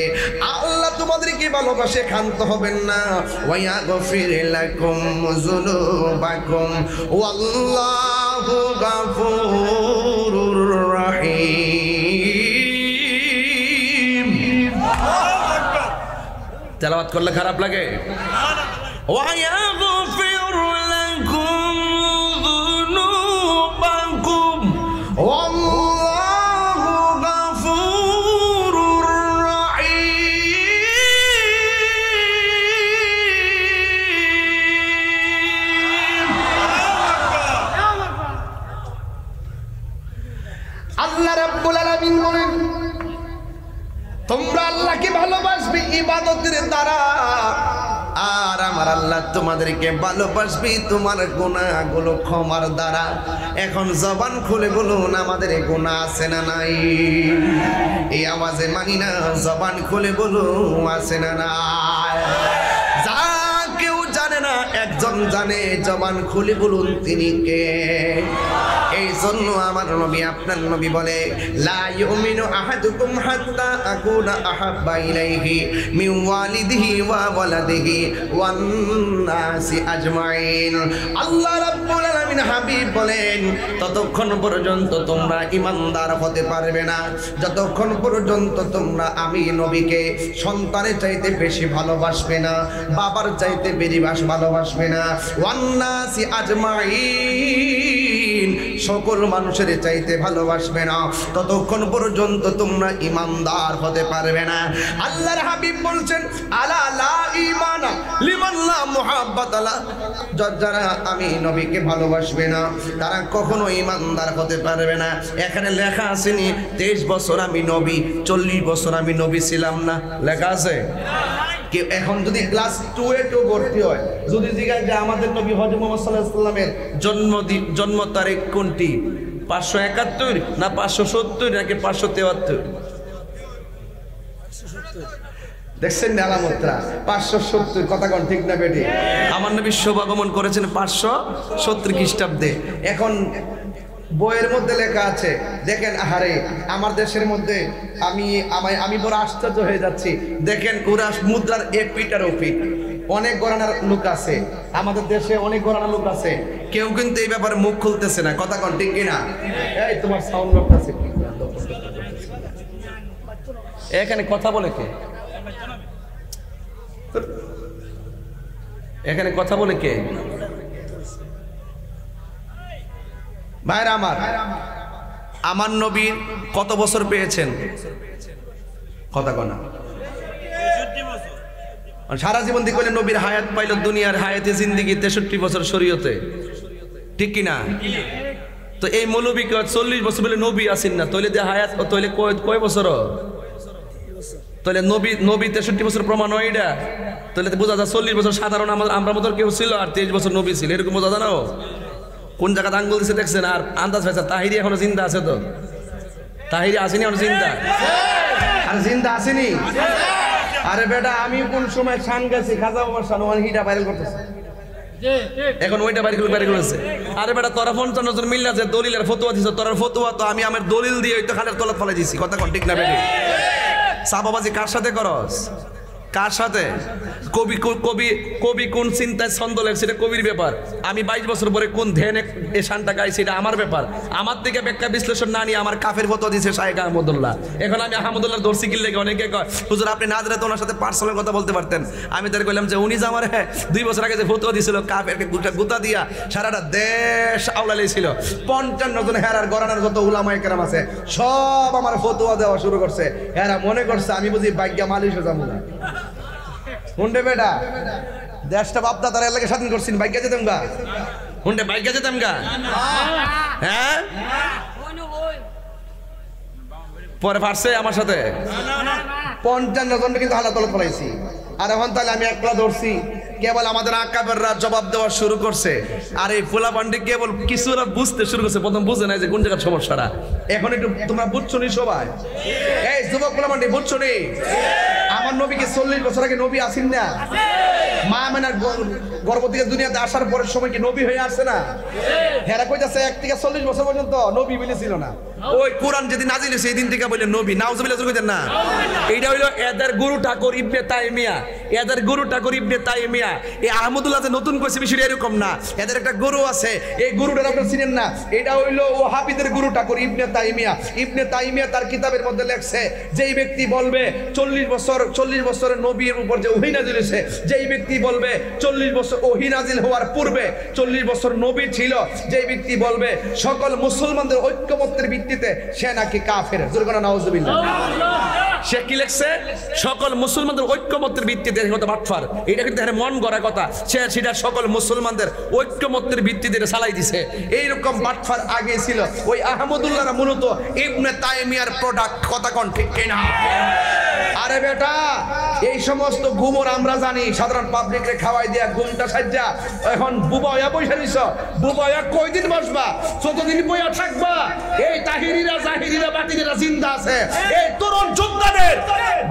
আল্লাহ তোমাদেরকে ভালোবাসে, ক্ষান্ত হবেন না। ওয়া ইয়াগফির লাকুম যুনুবাকুম ওয়াল্লাহু গাফুরুর রাহিম। তেলাওয়াত করলে খারাপ লাগে? ওয়া ইয়াগফির লাকুম যুনুবাকুম ওয়াল্লাহু গাফুরুর রাহিম। আল্লাহ রাব্বুল আলামিন বলেন, তোমরা আল্লাহকে ভালোবাসবে ইবাদতের দ্বারা, আর আমার আল্লাহ তোমাদেরকে ভালোবাসবে তোমার গুনাহগুলো ক্ষমার দ্বারা। এখন জবান খুলে বলুন, আমাদের গুনাহ আছে না নাই? এই আওয়াজে মানি না, জবান খুলে বলুন আছে না নাই? যা কেউ জানে না, একজন জানে, জবান খুলে বলুন তিনি কে? এই জন্য আমার নবী, আপনার নবী বলে, লা ইউমিনু আহাদুকুম হাত্তা আকুনা আহাব্বা ইলাইহি মিন ওয়ালিদিহি ওয়া ওয়ালাদিহি ওয়ান নাসি আজমাইন। আল্লাহ রাব্বুল আলামিন হাবিব বলেন, ততক্ষণ পর্যন্ত তোমরা ঈমানদার হতে পারবে না যতক্ষণ পর্যন্ত তোমরা আমি নবীকে সন্তানের চাইতে বেশি ভালোবাসবে না, বাবার চাইতে বেশি ভালোবাসবে না। ওয়ান নাসি আজমাইন, সকল মানুষের চাইতে ভালোবাসবে না, ততক্ষণ পর্যন্ত তোমরা ঈমানদার হতে পারবে না। আল্লাহর হাবিব বলছেন, আলা লা ঈমানা লিমান লা মুহাব্বাতা লা, যারা আমি নবীকে ভালোবাসবে না তারা কখনো ঈমানদার হতে পারবে না। এখানে লেখা আসেনি 23 বছর আমি নবী, 40 বছর আমি নবী ছিলাম না, লেখা আছে? কেউ এখন যদি ক্লাস 2 এ কেউ ভর্তি হয়, যদি জিজ্ঞাসা যে আমাদের নবী হযরত মুহাম্মদ সাল্লাল্লাহু আলাইহি ওয়াসাল্লামের জন্ম তারিখ কোনটি, 571 না 570 নাকি 573? দেখছেন না আলামতরা? 570। কথা কোন ঠিক না বেটি? আমার নবী শুভাগমন করেছেন 570 খ্রিস্টাব্দে। এখন বইয়ের মধ্যে লেখা আছে, দেখেন আহারে আমার দেশের মধ্যে আমি বড় আশ্চর্য হয়ে যাচ্ছি। দেখেন ওরা মুদ্রার এপিট আর ওপিট, অনেক গণনার লোক আছে আমাদের দেশে, অনেক গণনার লোক আছে, কেউ কিন্তু এই ব্যাপারে মুখ খুলতেছে না। কথা কোন ঠিক কিনা? এই তোমার সাউন্ড লক আছে, এখানে কথা বলে কে? এখানে কথা বলে কে? ভাইরা আমার নবীর কত বছর পেয়েছেন? কথা কনা সারা জীবন দিয়ে কইলে নবীর হায়াত পাইল, দুনিয়ার হায়াতে জিন্দেগি 63 বছর শরীয়তে, ঠিক কিনা? তো এই মৌলবী 40 বছর বলে নবী আসেন না, তৈলে দিয়ে হায়াত তৈলে কয় বছর, তাহলে নবী 63 বছর প্রমাণ হয় এটা, তাহলে বোঝা যায় 40 বছর সাধারণ আমরা মতো কেউ ছিল আর 23 বছর নবী ছিল, এরকম বোঝা যায় না? কোন জায়গাতে আঙ্গুল দিচ্ছে দেখছেন? আর আন্দাজ পাইছে তাহিরি এখনো জিন্দা আছে, তো তাহিরি আসেনি এখনো জিন্দা, আর জিন্দা আসেনি। আরে বেটা আমি কোন সময় শান গেছি খাজা বাবার শান, ওখানে হিটা ভাইরাল করতেছে এখন, ওইটা বাইরে করেছে। আরে বেটা তোরা 55 জন মিল্লা যে দলিলের ফতোয়া দিছ, তোর ফতোয়া তো আমি আমার দলিল দিয়ে ওই তো খালের তলাত ফেলে দিছি, কথা কোন ঠিক না বেটি? সাবাবাজি কার সাথে করস, কার সাথে? কবি কবি কবি কোন চিন্তায় ছন্দলের সেটা কবির ব্যাপার, আমি 22 বছর পরে কোন ধ্যানে এই শানটা গাইছি এটা আমার ব্যাপার। আমার থেকে ব্যাখ্যা বিশ্লেষণ না নিয়ে আমার কাফের ফতোয়া দিয়েছে শায়েখ আহমদুল্লাহ। এখন আমি আহমদুল্লাহর দর্শি কিনলে অনেকে কয় হুজুর আপনি না জানলে তো ওনার সাথে পার্সোনাল কথা বলতে পারতেন। আমি তার কইলাম যে উনি যে আমার 2 বছর আগে যে ফতোয়া দিয়েছিল কাফেরকে গুতা দিয়া সারাটা দেশ আওলালি ছিল, 55 জন হেরার গরানার যত উলামায়ে কেরাম আছে সব আমার ফতোয়া দেওয়া শুরু করছে। হেরা মনে করছে আমি বুঝি ভাগ্যা মালিশে যাবো না। হুন্ডে বেটা দেশটা বাপদা তারা এলাকা স্বাধীন করছেন, ভাগ্যা যেতাম গা, হুন্ডে ভাগ্যা যেতাম গা। হ্যাঁ পরে পারছে আমার সাথে 55 জন কিন্তু হালা তলত ফলাইছি। আর এখন তাহলে আমি একলা ধরছি, কেবল আমাদের আকাবেররা জবাব দেওয়া শুরু করছে। আর এই পোলা পান্ডি কেবল কিছুরা বুঝতে শুরু করছে, প্রথম বুঝে নাই যে কোন জায়গার সমস্যাটা। এখন একটু তোমরা বুঝছো নি সবাই? এই যুবক পোলা পান্ডি বুঝছো নি? আমার নবীকে 40 বছর আগে নবী আসেন না? মা আমেনার গর্ভ থেকে দুনিয়াতে আসার পরের সময় কি নবী হয়ে আসছে না? হেরা কইতাছে 1 থেকে 40 বছর পর্যন্ত নবী বলেছিল না। ওই কোরআন যেদিন নাজিল হয়েছে এই দিন থেকে বলে নবী, নাউজুবিল্লাহ কইতেন না? এইটা হইলো এদের গুরু ঠাকুর ইবনে তাইমিয়া, এদের গুরু ঠাকুর ইবনে তাইমিয়া। এই আহমদুল্লাহ যে নতুন কইছে বিষয়টা এরকম না, এদের একটা গুরু আছে, এই গুরুটার আপনারা চিনেন না? এটা হইলো ওহাবিদের গুরু ঠাকুর ইবনে তাইমিয়া। ইবনে তাইমিয়া তার কিতাবের মধ্যে লেখছে যেই ব্যক্তি বলবে 40 বছরের নবীর উপর যে ওহী নাজিল হয়েছে, যেই ব্যক্তি বলবে 40 বছর ওহী নাজিল হওয়ার পূর্বে 40 বছর নবী ছিল, যেই ব্যক্তি বলবে সকল মুসলমানদের ঐক্যমত্যের ভিত্তিতে সে নাকি কাফের। জোরে বলেন নাউজুবিল্লাহ। সে কি লিখছে? সকল মুসলমানদের ঐক্যমত্যের ভিত্তিতে, কথা বাটফার, এটা কিন্তু মন গড়া কথা। সে সেটা সকল মুসলমানদের ঐক্যমত্যের ভিত্তিতে চালাই দিছে। এইরকম বাটফার আগে ছিল। ওই আহমদুল্লাহরা মূলত ইবনে তাইমিয়ার প্রোডাক্ট, কথা কোন ঠিক কিনা? আরে বেটা এই সমস্ত ঘুমর আমরা জানি, সাধারণ পাবলিকরে খাওয়াই দিয়া ঘুমটা সাজ্জা এখন বুবাইয়া বইসা দিছ। বুবাইয়া কয়দিন বসবা? যতদিন বইয়া থাকবা। এই তাহিরিরা জাহিরিরা বাতিরা জিন্দা আছে। এই তরুণ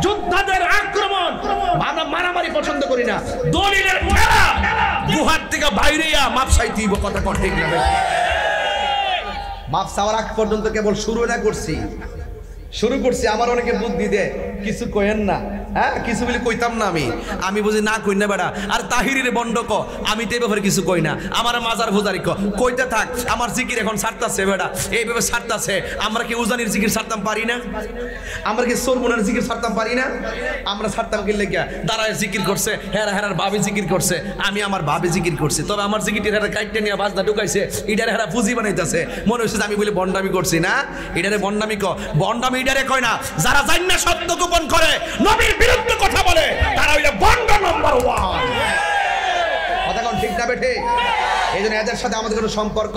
যোদ্ধাদের আক্রমণ মারামারি পছন্দ করি না। দলিলের খেলা গুহার থেকে বাইরেয়া মাপ চাইতে হইব, কথা কোন ঠিক না? মাপ চাওয়ার আগ পর্যন্ত কেবল শুরু করছি। আমার অনেকে বুদ্ধি দে কিছু কইেন না, হ্যাঁ কিছু বলে কইতাম না আমি বুঝি না কই না বেড়া। আর তাহিরির বন্ড ক, আমি তো এই ব্যাপারে কিছু কই না। আমার মাজার ফুজারি কইতে থাক, আমার জিকির এখন ছাড়তাছে বেড়া, এইভাবে ছাড়তাছে। আমরা কি উজানির জিকির ছাড়তাম পারি না? আমরা কি সরমুনার জিকির ছাড়তাম পারি না? আমরা ছাড়তাম কি লেগা? দাঁড়ায় জিকির করছে, হেরার ভাবে জিকির করছে, আমি আমার ভাবে জিকির করছি। তবে আমার জিকিরটা হেরা কাইটে নিয়ে বাজনা ঢুকাইছে, এটারে হেরা পুঁজি বানাইতেছে। মনে হচ্ছে আমি বলি বন্ডামি করছি না? এটারে বন্ডামি বন্ডামি এটারে কয় না যারা জান্না সত্য গোপন করে, নবীর বিরুদ্ধে কথা বলে, তারা হইলো বন্ড নাম্বার 1। কথা কোন ঠিক না বেঠে? এইজন্য এদের সাথে আমাদের কোনো সম্পর্ক।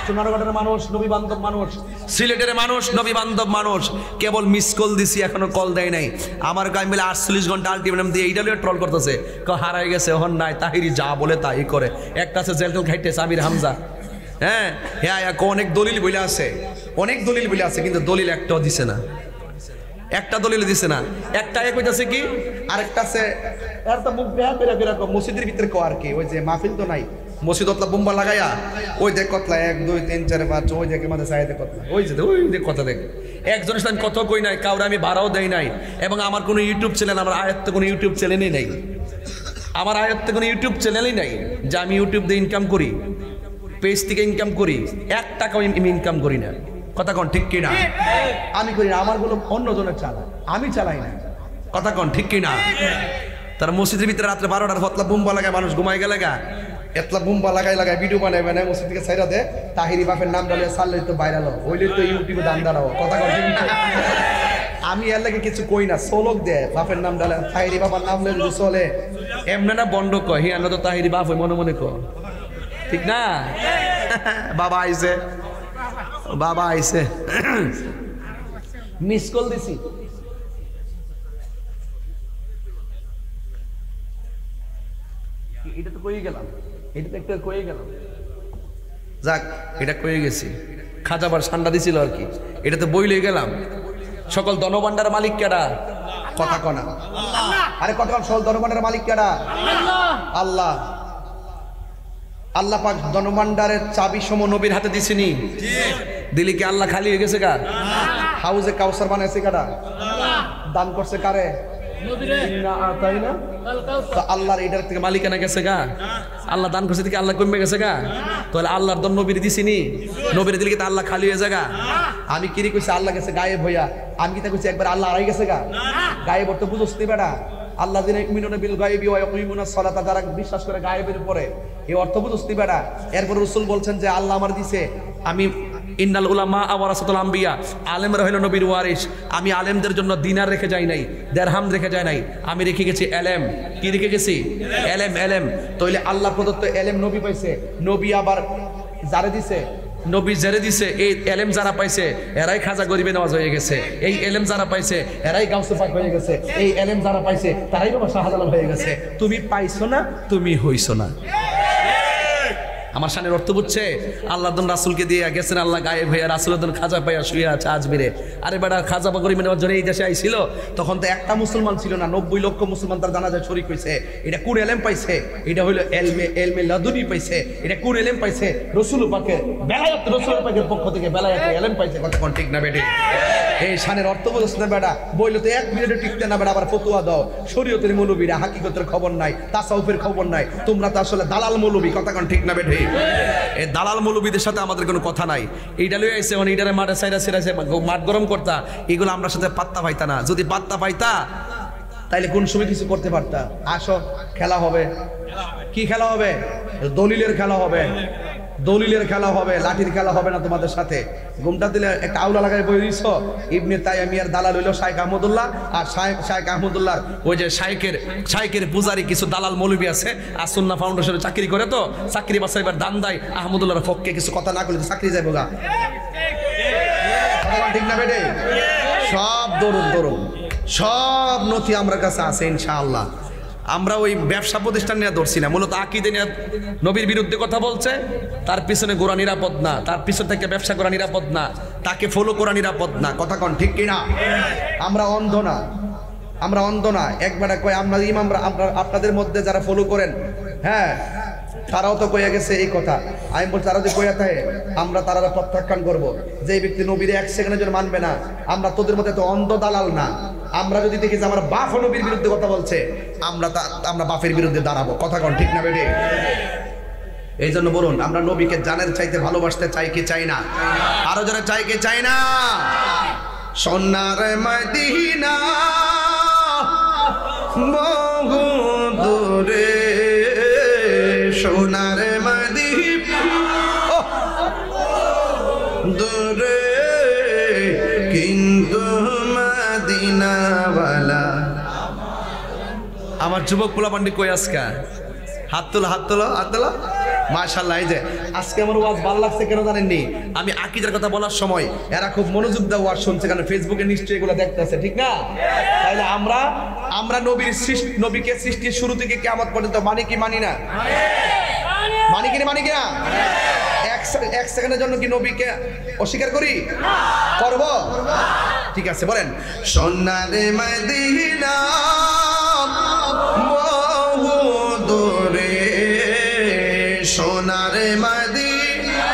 সোনারগড়ের মানুষ নবী বান্ধব মানুষ, সিলেটের মানুষ নবী বান্ধব মানুষ। কেবল মিস কল দিছি, এখনো কল দেয় নাই। আমার গায়ে মিলে 48 ঘন্টা আলটিমেটাম দিয়ে এইটা ট্রল করতেছে, হারাই গেছে হন নাই, তাহিরি যা বলে তাই করে। একটা আছে জেলটেল খাইতেছে আমির হামজা, হ্যাঁ অনেক দলিল বলে আছে, কিন্তু দলিল একটাও দিছে না, একটা দলিল দিছে না। একটা কইতাছে কি, আরেকটা আছে এর তো মুখ বেয়া বেরা মসজিদের ভিতরে কো আর কি, ওই যে মাহফিল তো নাই, মসজিদ অতলা বোম্বা লাগাইয়া ওই দেখ কতলা 1 2 3 4 5 ওই দেখে মাঝে চাই দেখ কতলা, ওই দেখ কথা দেখ। একজনের সাথে কত কই নাই, কাউরে আমি ভাড়াও দেই নাই। এবং আমার কোনো ইউটিউব চ্যানেল, আমার আয়ত্তে কোনো ইউটিউব চ্যানেলই নাই, আমার আয়ত্তে কোনো ইউটিউব চ্যানেলই নাই যে আমি ইউটিউব দিয়ে ইনকাম করি, পেজ থেকে ইনকাম করি। 1 টাকাও আমি ইনকাম করি না, কথা কোন ঠিক কিনা? আমি করি না, আমার গুলো অন্যজনের চালায়, আমি চালাই না, কথা কোন ঠিক কিনা? তার মসজিদের ভিতরে রাত্রে 12টার ফতলা বুম্বা লাগায়, মানুষ ঘুমাই গেলে এতলা বুম্বা লাগায় ভিডিও বানায় মসজিদ থেকে ছাইরা দে, তাহিরি বাপের নাম ডালে সারলে তো ভাইরাল হইলে তো ইউটিউবে দান দাঁড়াও, কথা কোন ঠিক না? আমি এর লাগে কিছু কই না, সোলক দে বাপের নাম ডালে, তাহিরি বাবার নাম লে চলে এমনে না বন্ড কয়, হিয়ানো তো তাহিরি বাপ মনে মনে কয়, ঠিক না? বাবা আইছে, বাবা আইছে, মিস কল দিছি। এটা তো কই গেলাম, এটা তো একটা কই গেলাম, যাক এটা কয়ে গেছি। খাজাবার ঠান্ডা দিছিল আর কি, এটা তো বই লই গেলাম। সকল ধনভাণ্ডার মালিক কেডা? কথা কনা, আরে কথা কন। সকল ধনভাণ্ডার মালিক কেডা? আল্লাহ। আল্লাহ পাক ধনভাণ্ডারের চাবি সম নবীর হাতে দিছিনি? দিলি কি আল্লাহ খালি হয়ে গেছে? কার হাউজে কাউসার বানাইছে? কারা দান করছে? কারে? তাই না? আল্লাহর এটার থেকে মালিকানা গেছে গা? আল্লাহ দান করছে থেকে আল্লাহ কমে গেছে গা? তাহলে আল্লাহর দন নবীর দিছিনি? নবীর দিলে কি আল্লাহ খালি হয়ে যাগা? আমি কিরি কইছি আল্লাহ গেছে গায়েব হইয়া? আমি কি তা কইছি একবার আল্লাহ আড়াই গেছে গা? গায়েব তো বুঝতে বেড়া। আল্লাহ দিন মিনুনা বিল গায়বি ওয়া ইয়াকুমুনাস সালাতা, যারা বিশ্বাস করে গায়েবের উপরে, এই অর্থ বুঝতে বেড়া। এরপর রাসূল বলছেন যে আল্লাহ আমার দিছে, আমি ইন্নাল উলামা ওয়ারাসাতুল আম্বিয়া, আলেমরা হলো নবীর ওয়ারিস। আমি আলেমদের জন্য দিনার রেখে যাই নাই, দিরহাম রেখে যাই নাই, আমি রেখে গেছি এলেম। কি রেখে গেছি? এলেম। এলেম তাইলে আল্লাহ প্রদত্ত এলেম নবী পাইছে। নবী আবার যারে দিছে, নবী যারে দিছে, এই এলেম যারা পাইছে এরাই খাজা গরিবে নওয়াজ হয়ে গেছে। এই এলেম যারা পাইছে এরাই গাউসে পাক হয়ে গেছে। এই এলেম যারা পাইছে তারাই বাবা শাহজালাল হয়ে গেছে। তুমি পাইছো না, তুমি হইছো না। আমার শানের অর্থ বুঝছে? আল্লাহ রাসূলকে দিয়ে গেছেন, আল্লাহ গায়েব হয়ে রাসূলের খাজা পাইয়া শুয়ে আছে আজমিরে। আরে বেটা খাজা গরিবে নওয়াজ জন্য এই দেশে আইছিল, তখন তো একটা মুসলমান ছিল না, 90 লক্ষ মুসলমান তার জানাজায় শরীক হইছে। এটা কোন এলেম পাইছে? এটা হইলো এলমে লাদুনি পাইছে। এটা কোন এলেম পাইছে? রাসূল পাকের বেলায়েত, রাসূল পাকের পক্ষ থেকে বেলায়েত এলেম পাইছে। কথা কোন ঠিক না বেটি? এই শানের অর্থ বুঝছ না বেটা? বইলো তো 1 মিনিটে টিকতে না বেটা, আবার ফতোয়া দাও। শরীয়তের মৌলবীরা হাকিকতের খবর নাই, তাসাউফের খবর নাই। তোমরা তো আসলে দালাল মৌলবী। কথা কোন ঠিক না বেটি? এই দালাল মৌলবীদের সাথে আমাদের কোনো কথা নাই। এইটা লই আইছে মানে এইটারে মাঠে সাইরা সেরাছে মাঠ গরম করতা, এগুলো আমরা সাথে পাত্তা পাইতা না। যদি পাত্তা পাইতা তাইলে কোন সময় কিছু করতে পারতা। আসো খেলা হবে। কি খেলা হবে? দলিলের খেলা হবে, দলিলের খেলা হবে, লাঠির খেলা হবে না তোমাদের সাথে। ঘুমটা দিলে একটা আউলা লাগাই বই দিছ। ইবনে তাইমিয়ার দালাল হইল শাইখ আহমদুল্লাহ, আর শাইখ আহমদুল্লাহর ওই যে শাইখের পূজারি কিছু দালাল মৌলবী আছে, আর সুন্নাহ ফাউন্ডেশনে চাকরি করে, তো চাকরি বাসা এবার দান দেয় আহমদুল্লাহর পক্ষে। কিছু কথা না করলে চাকরি যাইব গা। ঠিক না বেটে? সব দরুন সব নথি আমার কাছে আছে ইনশাআল্লাহ। আমরা ওই ব্যবসা প্রতিষ্ঠান নিয়ে ধরছি না, মূলত আকীদা নিয়ে। নবীর বিরুদ্ধে কথা বলছে, তার পিছনে গোড়া নিরাপদ না, তার পিছন থেকে ব্যবসা করা নিরাপদ না, তাকে ফলো করা নিরাপদ না। কথা কন ঠিক কিনা? আমরা অন্ধ না, আমরা অন্ধ না। একবার কয় আমরা ইমামরা, আমরা আপনাদের মধ্যে যারা ফলো করেন, হ্যাঁ তারাও তো কইয়া গেছে এই কথা। আমি বলছি তারা যে কইয়া থাকে, আমরা তারা প্রত্যাখ্যান করবো। যে ব্যক্তি নবীর 1 সেকেন্ডের জন্য মানবে না, আমরা তোদের মধ্যে তো অন্ধ দালাল না। আমরা যদি দেখি যে আমার বাপ নবীর বিরুদ্ধে কথা বলছে, আমরা বাপের বিরুদ্ধে দাঁড়াবো। কথা কন ঠিক না বেটে? এই জন্য বলুন, আমরা নবীকে জানের চাইতে ভালোবাসতে চাই কি চাই না? আরো যারা চাই কি চাই না? সোনার মদিনা বহু দূরে, সোনার মদিনা দূরে, কিন্তু মদিনাওয়ালা। আমার যুবক পোলাপান্ডি কই আজকা? হাত তোলো, হাত তোলো, হাত তোলো। মাশাআল্লাহ। এই যে আজকে আমার ওয়াজ ভালো লাগছে কেন জানেননি? আমি আকীদার কথা বলার সময় এরা খুব মনোযোগ দিয়ে ওয়াজ শুনছে, কারণ ফেসবুকে নিশ্চয়ই এগুলো দেখতেছে, ঠিক না? তাইলে আমরা নবীকে সৃষ্টির শুরু থেকে কিয়ামত পর্যন্ত মানি কি মানি না? মানি কি না? এক সেকেন্ডের জন্য কি নবীকে অস্বীকার করি? করব? ঠিক আছে, বলেন সোনার মদিনা বহু দূরে, সোনার মদিনা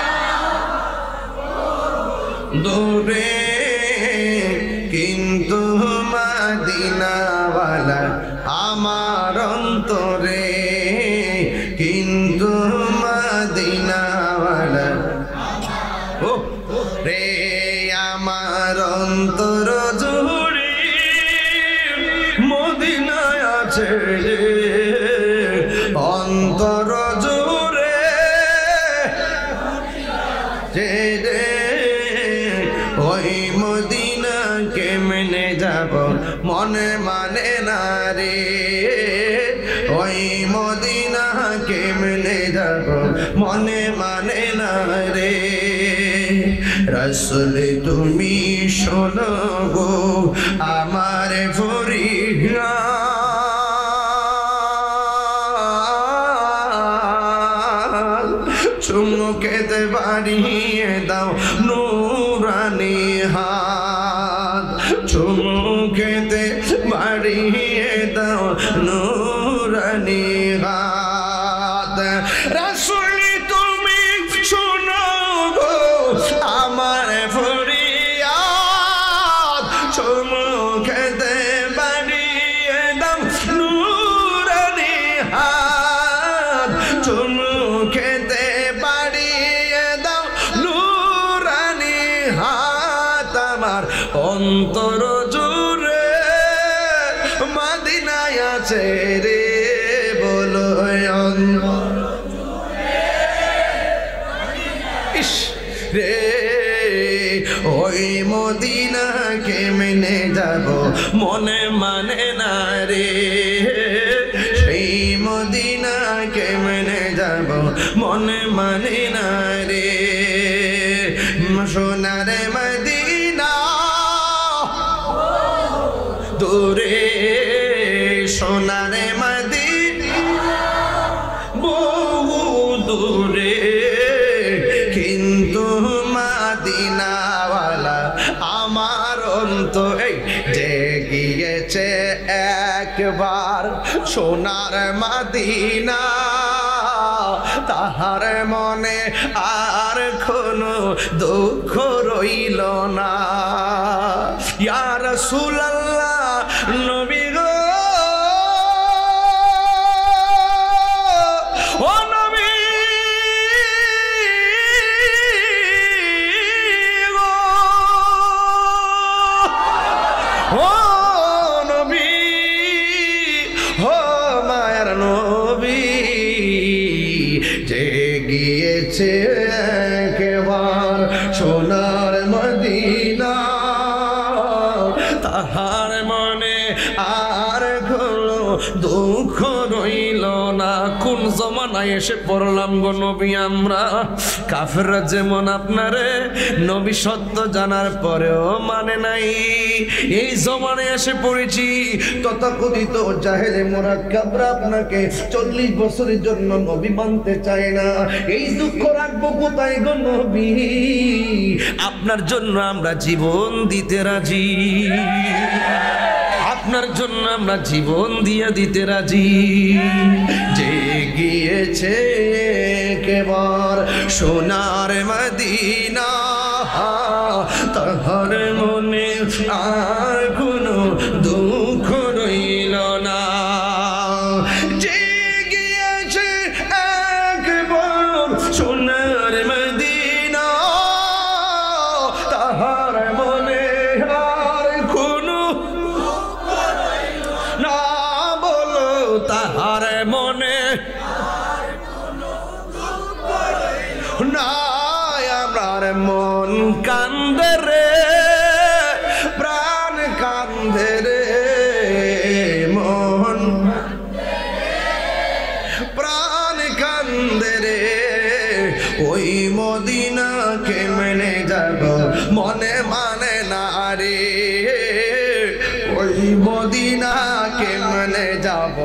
দূরে, কিন্তু মদিনাওয়ালা আমার অন্তরে, কিন্তু মদিনাওয়ালা রে আমার অন্তর জুড়ে মদিনায় আছে, অন্তর জুড়ে ওই মদিনা কেমনে যাব মনে মানে না রে, ওই মদিনা কেমনে যাব মনে মানে না রে রাসূল তুমি শোনো গো আমার ফরিয়াদ চুমুকেতে বাড়িয়ে দাও নূরানি হাত চুমুকেতে বাড়িয়ে দাও নূরানি হাত রাসূল তুমি শোনো গো আমার ফরিয়াদ চুমুকেতে বাড়িয়ে দাও নূরানি হাত চুমুকেতে বাড়িয়ে দাও নূরানি হাত আমার অন্তর জুড়ে মদিনায় আছে রে বলো ইস রে ওই মদিনা কেমনে যাব মনে মানে না রে সেই মদিনা কেমনে যাব মনে মানে না রে সোনার মদিনা দূরে সোনার মদিনা বহু দূরে কিন্তু মদিনাওয়ালা আমার অন্তরে জেগিয়েছে একবার সোনার মদিনা তাহার মনে আর কোনো দুঃখ রইল না ইয়া রাসূলুল্লাহ নবী গো ও নবী গো ও নবী ও মায়ের নবী জেগিয়েছে একবার সোনার মদিনা তাহার মনে আর কোনো দুঃখ রইল না কোন জমানায় এসে পড়লাম গো নবী আমরা কাফেররা যেমন আপনারে নবী সত্য জানার পরেও মানে নাই এই জমানায় এসে পড়েছি তথাকথিত জাহেলে মুরাক্কাবরা আপনাকে 40 বছরের জন্য নবী মানতে চায় না এই দুঃখ রাখবো কোথায় গো নবী আপনার জন্য আমরা জীবন দিতে রাজি আপনার জন্য আমরা জীবন দিয়ে দিতে রাজি জেগিয়েছে কেবল সোনার মদিনা তাহার মনে আর কোনো দুঃখ রইল না জেগিয়েছে একবার সোনার মদিনা তাহার মনে আর কোনো না বলো তাহার মনে না আমার মন কান্দে রে প্রাণ কান্দে রে মন প্রাণ কান্দে রে ওই মদিনা কেমনে যাব মনে মানে না রে ওই মদিনা কেমনে যাব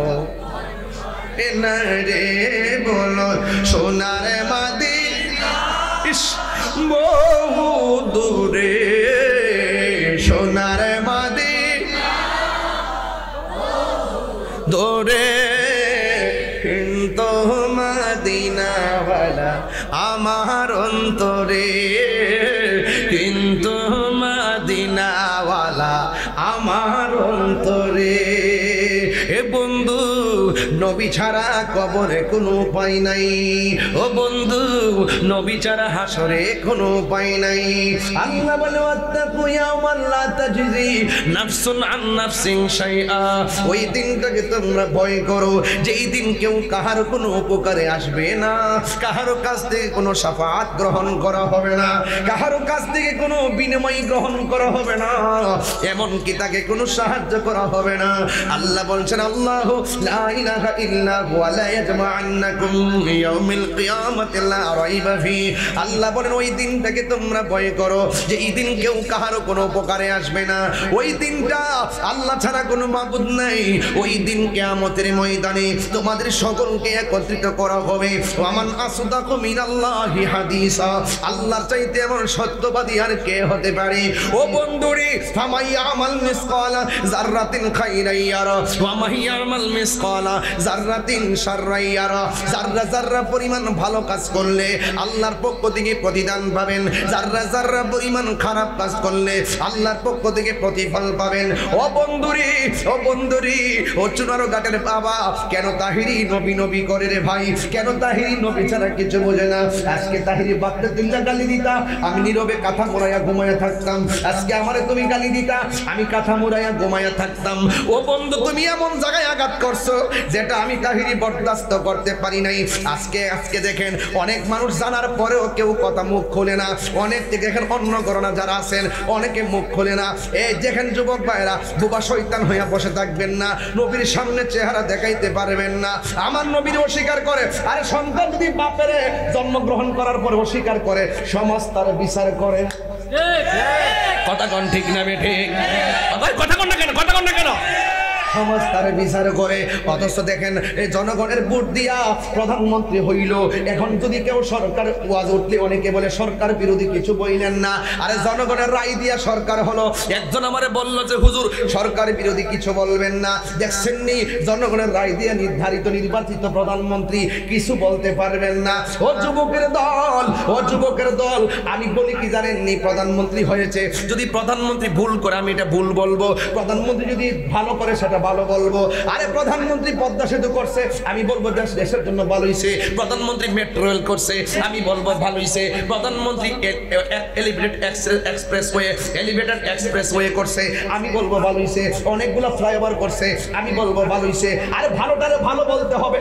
না রে বলো সোনার মদিনা ইস বহু দূরে সোনার মদিনা দূরে কিন্তু মদিনাওয়ালা আমার অন্তরে কিন্তু মদিনাওয়ালা আমার অন্তরে এ বন্ধু নবী ছাড়া কবরে কোনো উপায় নাই ও বন্ধু নবী ছাড়া হাসরে কোনো উপায় নাই আল্লাহ বলে ওয়াত্তাকু ইয়াওমান লা তাজজি নাফসুন আন নাফসিন শাইআ ওই দিনটাকে তোমরা ভয় করো যেই দিন কেউ কাহার কোনো উপকারে আসবে না কাহার কাছ থেকে কোনো শাফাআত গ্রহণ করা হবে না কাহার কাছ থেকে কোনো বিনিময় গ্রহণ করা হবে না এমন কি তাকে কোনো সাহায্য করা হবে না আল্লাহ বলছেন আল্লাহু লা ইলাহা ইল্লাহু ওয়া লা ইয়াজমা'আন্নাকুম ইয়াউমিল কিয়ামাতি লা রাইবা ফি। আল্লাহ বলেন ওই দিনটাকে তোমরা ভয় করো যে এই দিন কেউ কাহারও কোনো উপকারে আসবে না। ওই দিনটা আল্লাহ ছাড়া কোনো মাবুদ নাই। ওই দিন কিয়ামতের ময়দানে তোমাদের সকলকে একত্রিত করা হবে। ওয়ামান আসদাকু মিনাল্লাহি হাদিসা, আল্লাহর চাইতে এমন সত্যবাদী আর কে হতে পারে? ও বন্ধুরে, ফামাইয়ামাল মিসকালা যাররাতিন খাইরান ইয়ারা ওয়া মাইয়ামাল মিসকালা যাররাতিন শাররান ইয়ারা। যাররা যাররা পরিমাণ ভালো কাজ করলে আল্লাহর পক্ষ থেকে প্রতিদান পাবেন, যাররা যাররা পরিমাণ খারাপ কাজ করলে আল্লাহর পক্ষ থেকে প্রতিফল পাবেন। ও বন্ধুরে, ও বন্ধুরে, ও চুনারো ঘাটের বাবা, কেন তাহিরি নবী নবী করে রে ভাই? কেন তাহিরি নবী ছাড়া কিছু বোঝে না? আজকে তাহিরি বাপকে তুমি গালি দিতা, আমি নীরবে কাঁথা মোড়াইয়া ঘুমাইয়া থাকতাম। আজকে আমারে তুমি গালি দিতা, আমি কাঁথা মোড়াইয়া ঘুমাইয়া থাকতাম। ও বন্ধু, তুমি এমন জায়গায় আঘাত করছো যেটা আমি তাহিরি বরদাস্ত করতে পারি নাই। আজকে দেখেন অনেক মানুষ জানার পরেও কেউ কথা মুখ খোলে না। অনেক দেখেন অন্য গণনা যারা আছেন অনেকে মুখ খোলে না। এই দেখেন যুবক ভাইরা, বোবা শয়তান হইয়া বসে থাকবেন না, নবীর সামনে চেহারা দেখাইতে পারবেন না। আমার নবীর অস্বীকার করে, আরে সন্তান যদি বাপের জন্মগ্রহণ করার পরে অস্বীকার করে, সমাজ তার বিচার করে। কথা কোন ঠিক না বেঠে? কথা কোন না কেন? কথা কোন না কেন? সমাজ তারে বিচার করে। অথচ দেখেন এই জনগণের ভোট দিয়া প্রধানমন্ত্রী হইল। এখন যদি কেউ সরকার ওয়াজ উঠলে অনেকে বলে সরকার বিরোধী কিছু বইলেন না। আরে জনগণের রায় দিয়া সরকার হলো। একজন আমারে বলল যে হুজুর সরকার বিরোধী কিছু বলবেন না। দেখছেন নি, জনগণের রায় দিয়ে নির্ধারিত নির্বাচিত প্রধানমন্ত্রী কিছু বলতে পারবেন না। ও যুবকের দল, ও যুবকের দল, আমি বলি কি জানেননি, প্রধানমন্ত্রী হয়েছে, যদি প্রধানমন্ত্রী ভুল করে আমি এটা ভুল বলবো, প্রধানমন্ত্রী যদি ভালো করে সেটা ভালো বলবো। আরে প্রধানমন্ত্রী পদ্মা সেতু করছে, আমি বলবো দেশের জন্য ভালো হইছে। প্রধানমন্ত্রী মেট্রো রেল করছে, আমি বলবো ভালো হইছে। প্রধানমন্ত্রী এলিভেটেড এক্সপ্রেসওয়ে করছে, আমি বলবো ভালো হইছে। অনেকগুলো ফ্লাইওভার করছে, আমি বলবো ভালো হইছে। আরে ভালোটারে ভালো বলতে হবে।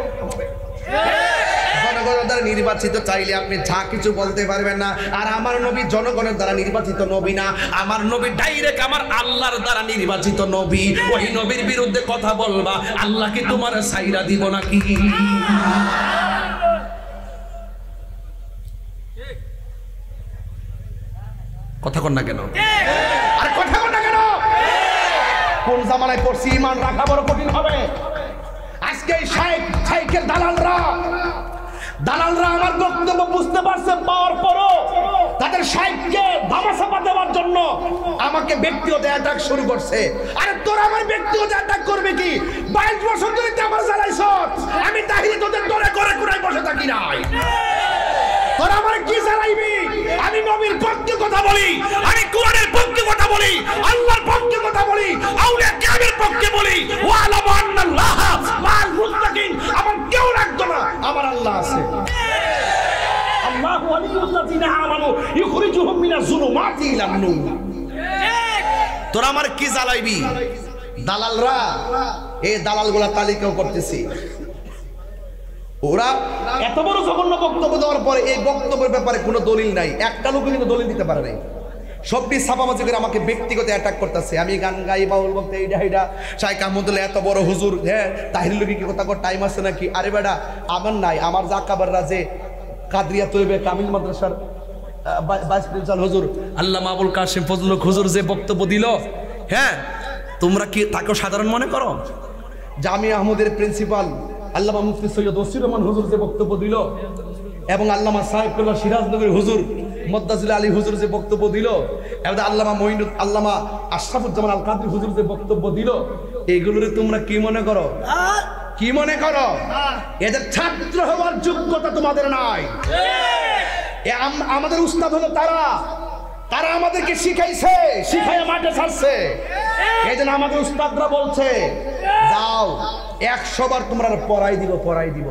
জনগণের দ্বারা নির্বাচিত, চাইলে আপনি যা কিছু বলতে পারবেন না। আর আমার নবী জনগণের দ্বারা নির্বাচিত নবী না, আমার নবী ডাইরেক্ট আমার আল্লাহর দ্বারা নির্বাচিত নবী। ওই নবীর বিরুদ্ধে কথা বলবা, আল্লাহ কি তোমার সাইরা দিব নাকি? কথা কন না কেন? আর কথা কন না কেন? কোন জামানায় পড়ছি, ইমান রাখা বড় কঠিন হবে। আজকে সাইকেল দালালরা আমার বক্তব্য বুঝতে পারছে, পাওয়ার পরও তাদের সাইকেলকে ধামাচাপা দেওয়ার জন্য আমাকে ব্যক্তিগত অ্যাটাক শুরু করছে। আরে তোরা আমার ব্যক্তিগত অ্যাটাক করবে কি? 22 বছর ধরে আমার জ্বালাইছ, আমি তাহিরি তোদের দরে করে কুড়াই বসে থাকি নাই। তোরা আমার কি জ্বালাইবি? আমি নবীর পক্ষে কথা বলি, আমি কোরআনের পক্ষে কথা বলি, আল্লাহর পক্ষে কথা বলি, আউলিয়া কিরামের পক্ষে বলি। ওয়া আলামু আন্নাল্লাহ মাআল মুত্তাকিন। আমার কেউ রাখতো না, আমার আল্লাহ আছে। আল্লাহু ওয়ালিয়ুল্লাযিনা আমানু ইখরিজুহুম মিনাজ যুলুমাতি ইলান নূর। তোরা আমার কি জ্বালাইবি? দালালরা, এই দালালগুলা তালিকাও করতেছি। ওরা এত বড় জঘন্য বক্তব্য দেওয়ার পরে এই বক্তব্যের ব্যাপারে কোনো দলিল নাই, একটা লোক কিন্তু দলিল দিতে পারে নাই। সবটি ছাপাবাজি করে আমাকে ব্যক্তিগত অ্যাটাক করতেছে। আমি গান গাই, বাউল বলতে এইটা শাইখ আহমদুল্লাহ এত বড় হুজুর, হ্যাঁ তাহির লোক কি কথা কর টাইম আছে নাকি? আরে বেটা আমার নাই, আমার জাকাবার রাজে কাদরিয়া তৈবে কামিল মাদ্রাসার ভাইস প্রিন্সিপাল হুজুর আল্লামা আবুল কাসিম ফজলুল হক হুজুর যে বক্তব্য দিল, হ্যাঁ তোমরা কি তাকেও সাধারণ মনে করো? জামিয়া আহমদের প্রিন্সিপাল আল্লামা মুফতি সৈয়দ ওসির রহমান হুজুর যে বক্তব্য দিল, এবং আল্লামা সাহেবুল্লাহ সিরাজনগরের হুজুর মদ্দাজিল আলী হুজুর যে বক্তব্য দিল, এবং আল্লামা আশরাফুজ্জামান আল কাদরি হুজুর যে বক্তব্য দিল, এইগুলোরে তোমরা কি মনে করো? কি মনে করো? এদের ছাত্র হওয়ার যোগ্যতা তোমাদের নাই। আমাদের উস্তাদ হলো তারা আমাদেরকে শিখাইছে, শিখাইয়া মাঠে ছাড়ছে। এই জন্য আমাদের উস্তাদরা বলছে যাও 100 বার তোমরা পড়াই দিব।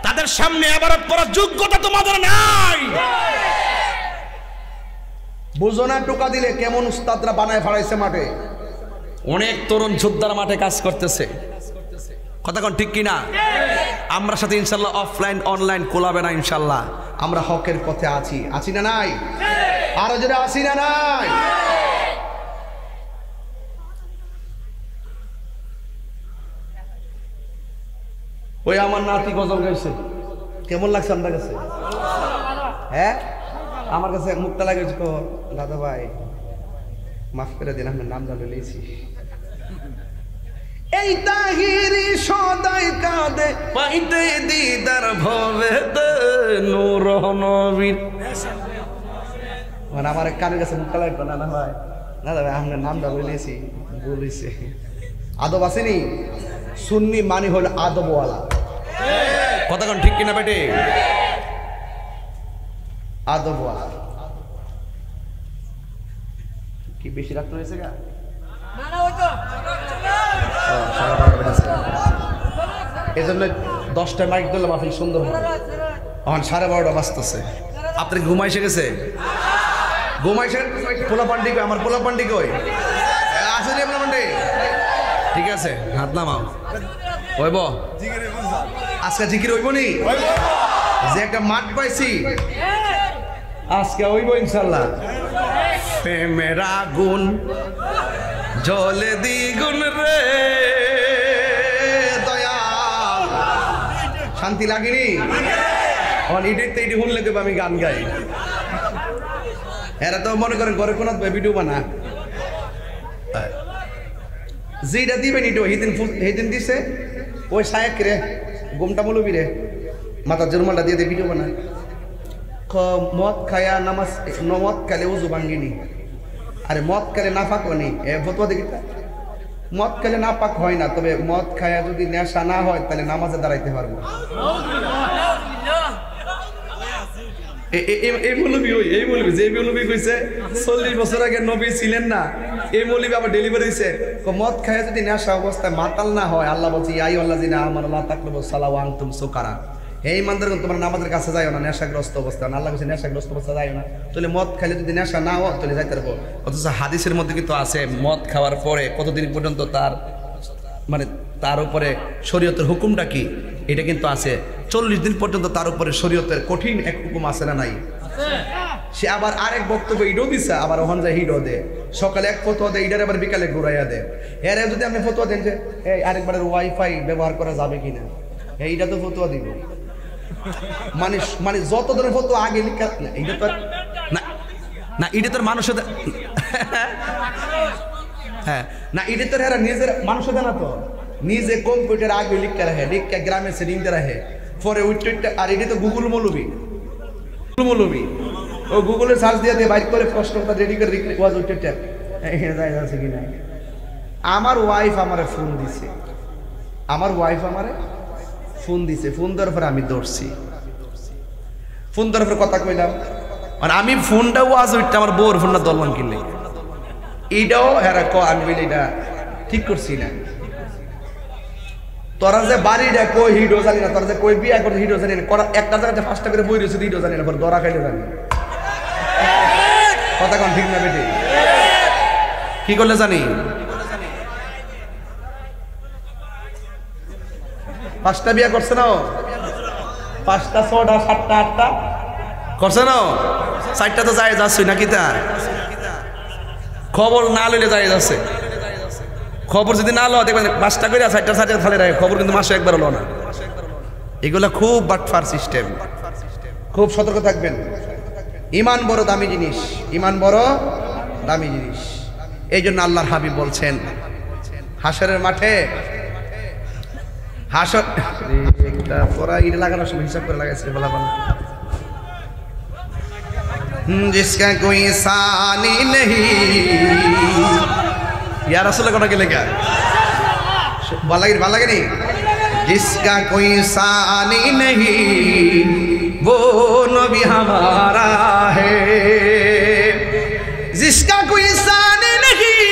তাদের সামনে আবার পড়ার যোগ্যতা তোমাদের নাই। বুঝো না, টোকা দিলে কেমন উস্তাদরা বানায় ফাড়াইছে মাঠে। অনেক তরুণ যোদ্ধারা মাঠে কাজ করতেছে। কথা কোন ঠিক কিনা? আমরা সাথে ইনশাল্লাহ অফলাইন অনলাইন কোলাবে না ইনশাল্লাহ। আমরা হকের পথে আছি না নাই? আরো যেটা আছি না নাই? ওই আমার নাতি গজল গাইছে, কেমন লাগছে আপনার কাছে? হ্যাঁ, আমার কাছে মুখটা লাগেছে, দাদা ভাই মাফ করে দিন, আপনার নাম জানে লিয়েছি। এই তাহিরি সদাই কাঁদে পাইতে দিদার ভবেতে নূর নবীর। মানে আমার কানের কাছে মুখটা লাগবে না, না ভাই দাদা ভাই আপনার নামটা বলেছি, বলেছে। আদব আসেনি, সুন্নি মানি হল আদবওয়ালা। কতক্ষণ ঠিক কিনা বেটে? আদবওয়ালা। কি বেশি রাত হয়েছে গা? এই জন্য 10টা মাইক দিলে মাহফিল সুন্দর হবে। এখন 12:30 বাজতেছে, আপনার ঘুমাইছে গেছে? ঘুমাইছেন? পোলা পান্ডি কই? আমার পোলা পান্ডি কই? আসেনি পোলা পান্ডি? ঠিক আছে, হাত নামাও। হইব আজকে জিকির হইব নি? যে একটা মাঠ পাইছি আজকে হইব ইনশাল্লাহ। প্রেমের আগুন জলে দ্বিগুণ রে দয়া, শান্তি লাগেনি? ইডিতে ইডি শুনলে দেব আমি গান গাই। এরা তো মনে করেন ঘরে কোনো ভিডিও বানা, যেটা দিবেন ইটো সেদিন দিছে ওই সায়ক রে গোমটা মৌলবি রে মাথার জন্মালটা দিয়ে দিয়ে ভিডিও বানায়। মদ খায়া নামাজ, মদ খালে উজু ভাঙ্গিনি। আরে মদ খেলে না পাক হয়নি, ফতুয়া দেখি মদ খেলে না পাক হয় না, তবে মদ খায়া যদি নেশা না হয় তাহলে নামাজে দাঁড়াইতে পারবো। এই মৌলবি এই মৌলবি যে মৌলবি কইছে 40 বছর আগে নবী ছিলেন না, এই মৌলবি আবার ডেলিভারি দিছে। মদ খায়া যদি নেশা অবস্থায় মাতাল না হয়, আল্লাহ বলছে ইয়া আইয়ুহাল্লাযিনা আমানু লা তাকরাবুস সালাহ ওয়া আনতুম সুকারা। এই ইমানদারগণ তোমরা নামাজের কাছে যাইও না নেশাগ্রস্ত অবস্থায়। আল্লাহ বলছে নেশাগ্রস্ত অবস্থায় যাইও না। তাহলে মদ খাইলে যদি নেশা না হয় তাহলে যাইতে পারবো। অথচ হাদিসের মধ্যে কিন্তু আছে মদ খাওয়ার পরে কতদিন পর্যন্ত তার মানে তার উপরে শরীয়তের হুকুমটা কি এটা কিন্তু আছে। 40 দিন পর্যন্ত তার উপরে শরীয়তের কঠিন এক হুকুম আছে না নাই? সে আবার আরেক বক্তব্য ইডও দিছে, আবার ওখান যায় হিডও দে, সকালে এক ফতোয়া দেয়, ইডার আবার বিকালে ঘুরাইয়া দেয়। এর যদি আপনি ফতোয়া দেন যে এই আরেকবারের ওয়াইফাই ব্যবহার করা যাবে কিনা, এইটা তো ফতোয়া দিব। মানে যত ধরনের ফতোয়া আগে লিখা এইটা তো না, না এটা তোর মানুষের হ্যাঁ না, এটা তোর এরা নিজের মানুষের না, তো নিজে কম্পিউটার আগে লিখতে রাখে, লিখতে গ্রামে সে নিতে রাখে, পরে উইটটা। আর এটা তো গুগল মৌলবি, ও গুগলে সার্চ দিয়ে দিয়ে বাইর করে প্রশ্নটা রেডি করে ওয়াজ উইটটা আছে কিনা। আমার ওয়াইফ আমারে ফোন দিছে, ফোন দিছে, ফোন দেওয়ার পরে আমি দৌড়ছি, ফোন দেওয়ার পরে কথা কইলাম। আর আমি ফোনটা ওয়াজ উইটটা আমার বউর ফোনটা দললাম কিনলে এইটাও হেরা আমি বলি এটা ঠিক করছি না। তোরা যে বাড়িটা কই হিডো জানি না, তোরা যে কই বিয়া করতে হিডো জানি না, একটা জায়গাতে 5টা করে বই রয়েছে হিডো জানি না, পরে দরা খাইলে জানি কথা কোন ঠিক না বেটি? কি করলে জানি 5টা বিয়া করছে না, 5টা 6টা 7টা 8টা করছে না, 4টা তো যায় যাচ্ছে নাকি? তা খবর না লইলে যায় যাচ্ছে, খবর যদি না লো দেখবেন 5টা করে 4টা 4টা খালি রাখে, খবর কিন্তু মাসে একবার হলো না। এগুলা খুব বাটফার সিস্টেম, খুব সতর্ক থাকবেন। ঈমান বড় দামি জিনিস, ঈমান বড় দামি জিনিস। এই জন্য আল্লাহর হাবিব বলছেন হাসরের মাঠে হাসর একটা পরা ইট লাগানোর সময় হিসাব করে লাগাইছে বলা বলা जिसका कोई सानी नहीं या रसूल को के लेगा बाला नहीं जिसका कोई सानी नहीं वो नबी हमारा है, जिसका कोई सानी नहीं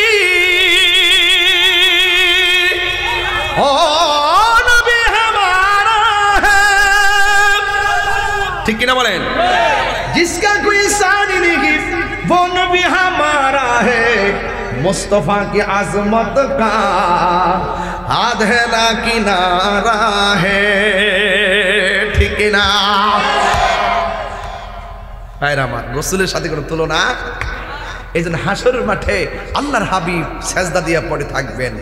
ओ नबी हमारा है। ठीक है ना बोलें? जिसका कोई सानी नहीं वो नबी हमारा है, मुस्तफा की आजमत का आधेरा किनारा है। ठीक है ना? रसूलेर साथे कोनो तुलना। এই জন্য হাসরের মাঠে আল্লাহর হাবিব সেজদা দিয়া পড়ে থাকবেন।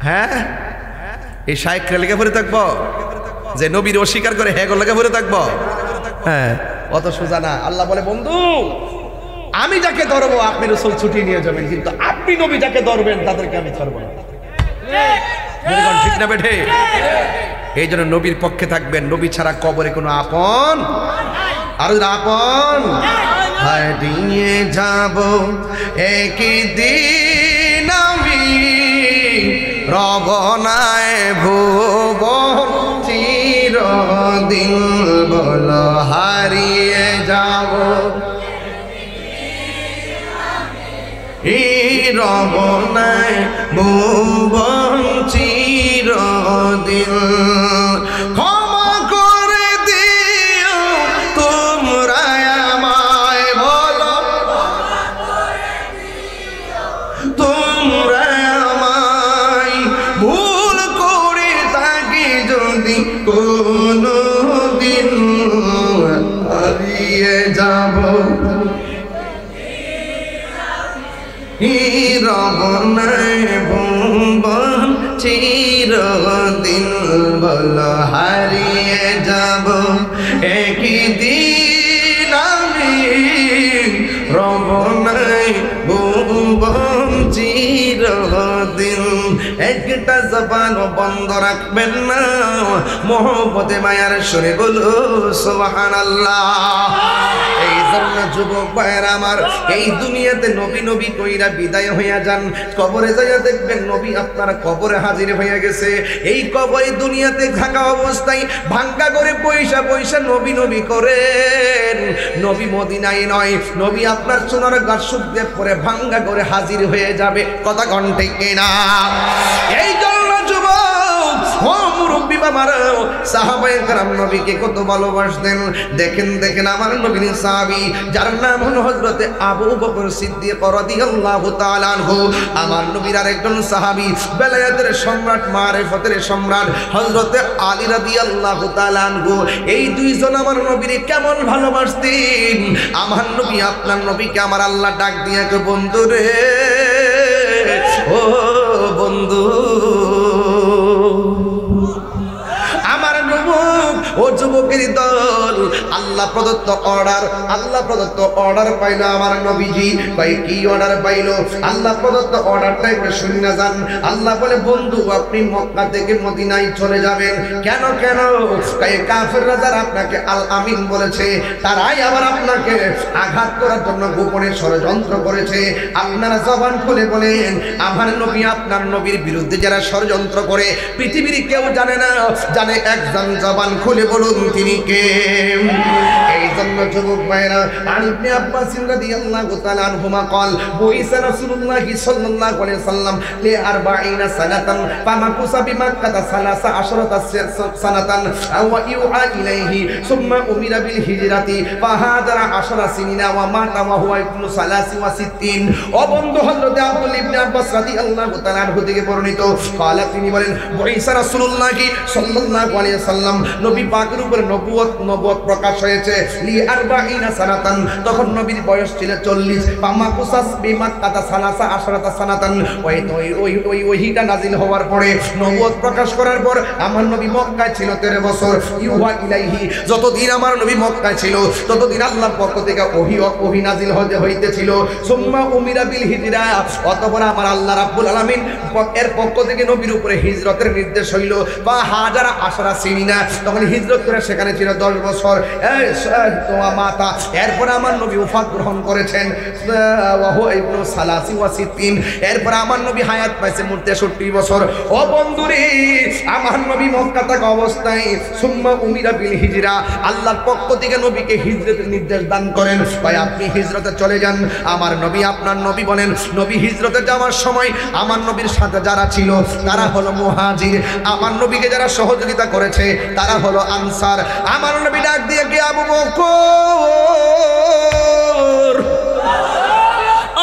হ্যাঁ, এই শায়েখরা লেগে পড়ে থাকবো। যে নবীর অস্বীকার করে হ্যাঁ গোলাকে ভরে থাকবো? হ্যাঁ, অত সোজা না। আল্লাহ বলে বন্ধু আমি যাকে ধরবো আপনি রাসূল ছুটি নিয়ে যাবেন, কিন্তু আপনি নবী যাকে ধরবেন তাদেরকে আমি ধরবো না। ঠিক না বেঠে? এই জন্য নবীর পক্ষে থাকবেন। নবী ছাড়া কবরে কোনো আপন আর আপন হারিয়ে যাব একদিন আমি রবনায় ভুবন চিরদিন বলো হারিয়ে যাব এই রবনায় ভুবন চিরদিন। ক্ষমা করে দিও তোমরা আমায়, বলো তোমরা আমায়, ভুল করে থাকি যদি কোনো দিন হারিয়ে যাব রবনায় ভুবন চিরদিন বলো হারিয়ে যাব একদিন আমি রবনায় ভুবন চিরদিন। একটা জবান বন্ধ রাখবেন না, মোহব্বতে মায়ার সুরে বলো সুবহানাল্লাহ। এই জন্য যুবক ভাইয়েরা আমার, এই দুনিয়াতে নবী নবী কইরা বিদায় হইয়া যান, কবরে যাইয়া দেখবেন নবী আপনার কবরে হাজির হইয়া গেছে। এই কবরে দুনিয়াতে থাকা অবস্থায় ভাঙ্গা করে পয়সা পয়সা নবী নবী করেন, নবী মদিনায় নয়, নবী আপনার সোনার গাছ শুদ্ধে পরে ভাঙ্গা করে হাজির হয়ে যাবে। কথা ঘন্টে কিনা? এই জন্য যুবক ও মুরব্বী বাবারা, সাহাবায়ে কেরাম নবীকে কত ভালোবাসতেন। দেখেন দেখেন আমার নবীর সাহাবী যার নাম হলো হযরতে আবু বকর সিদ্দিক রাদিয়াল্লাহু তাআলা আনহু, আমার নবীর আরেকজন সাহাবী বেলায়েতের সম্রাট মারিফতের সম্রাট হযরতে আলী রাদিয়াল্লাহু তাআলা আনহু। এই দুইজন আমার নবীরে কেমন ভালোবাসতেন। আমার নবী আপনার নবীকে আমার আল্লাহ ডাক দিয়া কে বন্ধু রে, ও বন্ধু আমার যুবক, ও যুবকের দল, আল্লাহ প্রদত্ত অর্ডার পাইলো আমার নবীজি। ভাই কি অর্ডার পাইলো? আল্লাহ প্রদত্ত অর্ডারটা একটু শুনে যান। আল্লাহ বলে বন্ধু আপনি মক্কা থেকে মদিনায় চলে যাবেন। কেন কেন? তাই কাফেররা যারা আপনাকে আল আমিন বলেছে, তারাই আবার আপনাকে আঘাত করার জন্য গোপনে ষড়যন্ত্র করেছে। আপনারা জবান খুলে বলেন আমার নবী আপনার নবীর বিরুদ্ধে যারা ষড়যন্ত্র করে পৃথিবীর কেউ জানে না, জানে একজন, জবান খুলে বলুন তিনি কে? এই জন্য যুবক ভাইরা, ইবনে আব্বাস রাদিয়াল্লাহু তাআলা আনহুমা قال বুইসা রাসূলুল্লাহ সাল্লাল্লাহু আলাইহি সাল্লাম লি 40 সানাতান ফামাকুসা বিমাক্কাতা 13 সানাতান ওয়া ইউআ ইলাইহি সুম্মা উমিরা বিল হিজরাতি ফাহাদারা 10 সিনিনা ওয়া মাতা ওয়া হুয়া ইবনু 63। ও বন্ধু হযরত আব্দুল্লাহ ইবনে আব্বাস রাদিয়াল্লাহু তাআলা আনহু থেকে বর্ণিত, قال তিনি বলেন বুইসা রাসূলুল্লাহ সাল্লাল্লাহু আলাইহি সাল্লাম নবী পাকের উপর নবুয়ত প্রকাশ হয়েছে লি 40 সানাতান, তখন নবীর বয়স ছিল 40। ফামাকুসাস বিমাক্কাতা 13 সানাতান, ওই ওহীটা নাজিল হওয়ার পরে নবুয়ত প্রকাশ করার পর আমার নবী মক্কায় ছিল 13 বছর। ইউহা ইলাইহি, যতদিন আমার নবী মক্কায় ছিল ততদিন আল্লাহর পক্ষ থেকে ওহী নাজিল হইতেছিল। সুম্মা উমিরা বিল হিজরা, অতঃপর আমার আল্লাহ রাব্বুল আলামিন এর পক্ষ থেকে নবীর উপরে হিজরতের নির্দেশ হইল। বা হাজারা 10 সিনিনা, তখন হিজরত করে সেখানে ছিল 10 বছর। তোমা মাতা, এরপর আমার নবী ওফাত গ্রহণ করেছেন ওয়া হুয়া ইবনু 63। এরপর আমার নবী হায়াত পাইছে 63 বছর। ও বন্ধুরে, আমার নবী মক্কা থাকা অবস্থায় সুম্মা উমিরা বিল হিজরা, আল্লাহর পক্ষ থেকে নবীকে হিজরতের নির্দেশ দান করেন। ভাই আপনি হিজরতে চলে যান। আমার নবী আপনার নবী বলেন নবী হিজরতে যাওয়ার সময় আমার নবীর সাথে যারা ছিল তারা হলো মুহাজির, আমার নবীকে যারা সহযোগিতা করেছে তারা হলো আনসার। আমার নবী ডাক দিয়ে কে আবু বকর,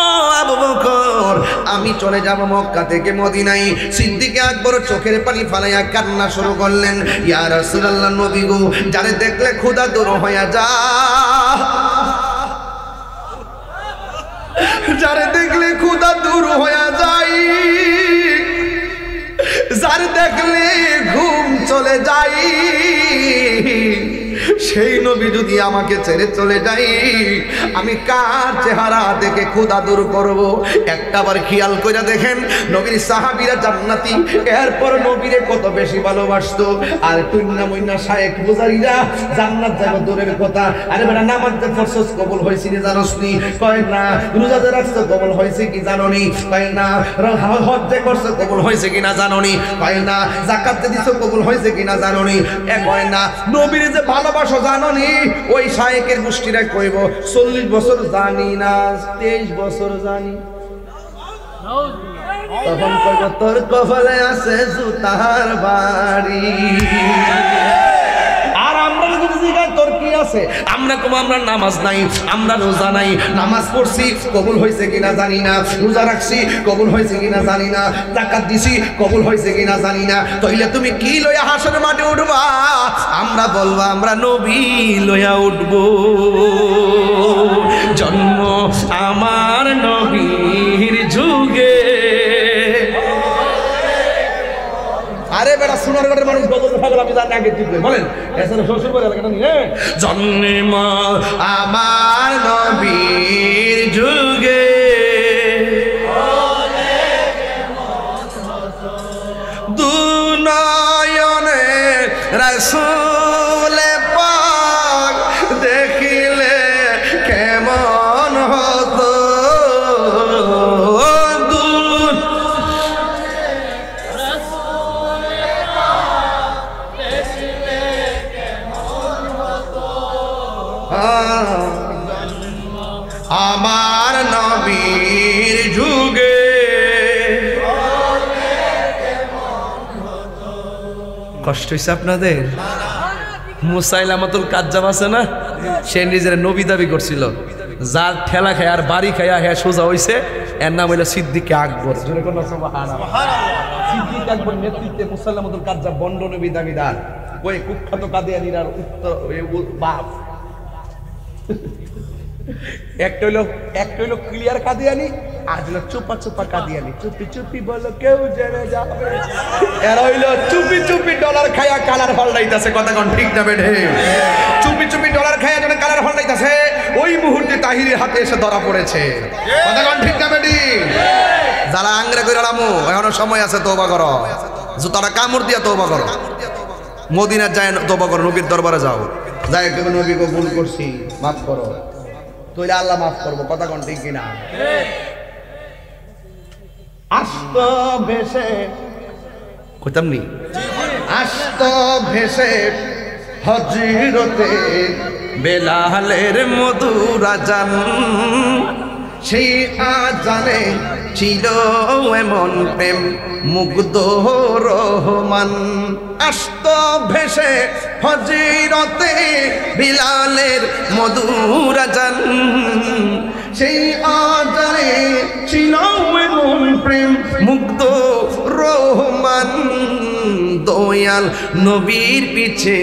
ও আবু বকর আমি চলে যাব মক্কা থেকে মদিনায়। সিদ্দিক আকবর চোখের পানি ফালাইয়া কান্না শুরু করলেন, ইয়া রাসূলুল্লাহ নবী গো, যারে দেখলে ক্ষুধা দূর হয়ে যা, যারে দেখলে ক্ষুধা দূর হয়ে যায়, যারে দেখলে ঘুম চলে যাই, সেই নবী যদি আমাকে ছেড়ে চলে যায়, আমি কার চেহারা দেখে ক্ষুধা দূর করব? একটাবার খেয়াল করে দেখেন, নবীর সাহাবীরা জান্নাতি, এরপর নবীরে কত বেশি ভালোবাসতো। আর টুন্না মুন্না শায়েখ বুজারিরা জান্নাত যাবে দূরের কথা, আরে বেটা নামাজ ফরজ কবুল হয়েছে কি জানোস নি? কয় না। রোজা যে রাখছো কবুল হয়েছে কি জানো নি? কয় না। হজ যে করছো কবুল হয়েছে কিনা জানো নি? কয় না। যাকাত যে দিছো কবুল হয়েছে কিনা জানো নি? কয় না। নবীরে যে ভালোবাসো জানো নি? ওই শায়েকের গোষ্ঠীরা কইব 40 বছর জানি না, 23 বছর জানি। তখন কইব তোর কপালে আছে জুতার বাড়ি। আর আমরা যদি জিজ্ঞাসা তোর কি আছে, আমরা কম আমরা নামাজ নাই, আমরা রোজা নাই, নামাজ পড়ছি কবুল হয়েছে কিনা জানি না, রোজা রাখছি কবুল হয়েছে কিনা জানি না, যাকাত দিছি কবুল হয়েছে কিনা জানি না। তাইলে তুমি কি লইয়া হাসরের মাঠে উঠবা? আমরা বলবো আমরা নবী লইয়া উঠব। জন্ম আমার নবীর যুগে। আরে বেটা সোনারগড়ের মানুষ গজল পাগল, আমি জানি আগে ঠিক বলেন। এসে শ্বশুর বাড়ি এলাকা না, জন্ম আমার নবীর যুগে, দুনয়নে রাসূল পাক দেখিলে কেমন হতো। আমার নবীর যুগে। কষ্ট হয়েছে আপনাদের? মুসাইলামাতুল কাজ্জাব আছে না, সে নিজের নবী দাবি করছিল, যার ঠেলা খায় আর বাড়ি খায়া হ্যাঁ সোজা হয়েছে, এর নাম হইল সিদ্দিক আকবর। সিদ্দিক আকবর নেতৃত্বে মুসাইলামাতুল কাজ্জাব বন্ড নবী দাবিদার, ওই কুখ্যাত কাদিয়ানীর আর উত্তর বাপ। একটা হইলো ক্লিয়ার কাদিয়ানি, আর হইলো চুপা চুপা কাদিয়ানি। চুপি চুপি বলো কেউ জেনে যাবে। এরা হইলো চুপি চুপি ডলার খায়া কালার পাল্টাইতাছে। কথা কোন ঠিক না বেঠে? চুপি চুপি ডলার খায়া যখন কালার পাল্টাইতাছে, ওই মুহূর্তে তাহিরের হাতে এসে ধরা পড়েছে। কথা কোন ঠিক না বেটি? যারা আংরে কইরা লামু, এখনো সময় আছে, তওবা করো। জুতাটা কামড় দিয়া তওবা করো। মদিনা যায় তওবা করো, নবীর দরবারে যাও, যাই কেউ নবীকে ভুল করছি মাফ করো, তইলে আল্লাহ মাফ করবো। কথা কোন ঠিক কিনা? আস্ত ভেসে কইতাম নি, আস্ত ভেসে হযরতে বেলালের মধুর আযান, সেই আযানে ছিল এমন প্রেম মুগ্ধ রহমান। আস্ত ভেসে হযরতে বিলালের মধুর আযান, সেই আযানে ছিল এমন প্রেম মুগ্ধ রহমান। দয়াল নবীর পিছে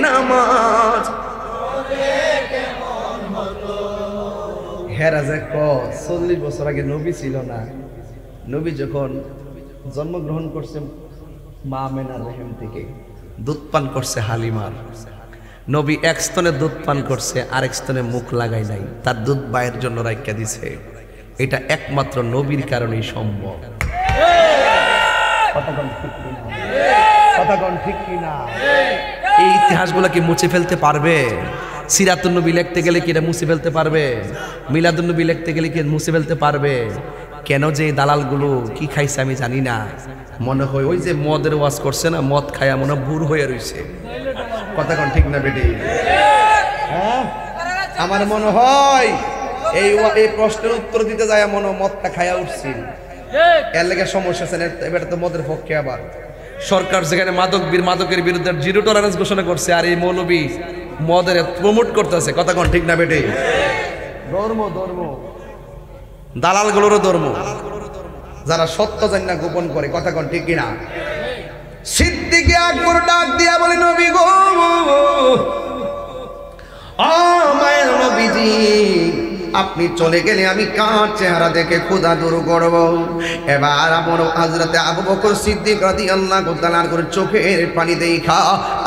নামাজ হেরাজে 40 বছর আগে নবী ছিল না। নবী যখন জন্মগ্রহণ করছে মা আমেনার রহিম থেকে, দুধ পান করছে হালিমার। নবী এক স্তনে দুধ পান করছে, আরেক স্তনে মুখ লাগাই নাই, তার দুধ বায়ের জন্য রাখিয়া দিছে। এটা একমাত্র নবীর কারণেই সম্ভব। ঠিক কিনা? এই ইতিহাসগুলো কি মুছে ফেলতে পারবে? সিরাতুন নবী লিখতে গেলে কি এটা মুছে ফেলতে পারবে? মিলাদুন নবী লিখতে গেলে কি মুছে ফেলতে পারবে? কেন যে দালালগুলো কি খাইছে আমি জানি না, মনে হয় ওই যে মদের ওয়াজ করছে না, মদ খায়া মনে বুর হয়ে রইছে। কথা কোন ঠিক না বেটি? হ্যাঁ, আমার মনে হয় এই প্রশ্নের উত্তর দিতে যায় মনে মদটা খায়া উঠছি, এর লেগে সমস্যা আছে। এবারে তো মদের পক্ষে আবার সরকার যেখানে মাদকের বিরুদ্ধে 0 টলারেন্স ঘোষণা করছে, আর এই মৌলবী মদের প্রমোট করতেছে। কথা কোন ঠিক না বেটি? ধর্ম দালালগুলোরও ধর্ম, যারা সত্য জানি না গোপন করে। কথা কোন ঠিক কিনা? সিদ্দিক আকবর ডাক দিয়া বলে, নবী গো, ও মায়ের নবীজি, আপনি চলে গেলে আমি কার চেহারা দেখে ক্ষুধা দূর করব। এবার আমার হযরতে আবু বকর সিদ্দিক রাদিয়াল্লাহু তাআলা করে চোখের পানি দেখা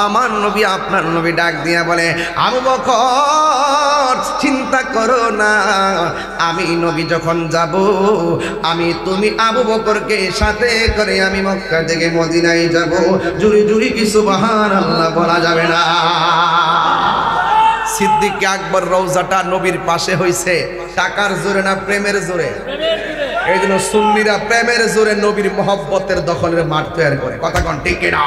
আমার নবী আপনার নবী ডাক দিয়া বলে, আবু বকর চিন্তা করো না, আমি নবী যখন যাব তুমি আবু বকরকে সাথে করে আমি মক্কা থেকে মদিনায় যাব। জুরি জুরি কি সুবহানাল্লাহ বলা যাবে না। সিদ্দিক আকবর রওজাটা নবীর পাশে হইছে টাকার জোরে না প্রেমের জোরে? এই জন্য সুন্নিরা প্রেমের জোরে নবীর মহব্বতের দখলের মাঠ তৈরি করে, কথা কোন ঠিক না?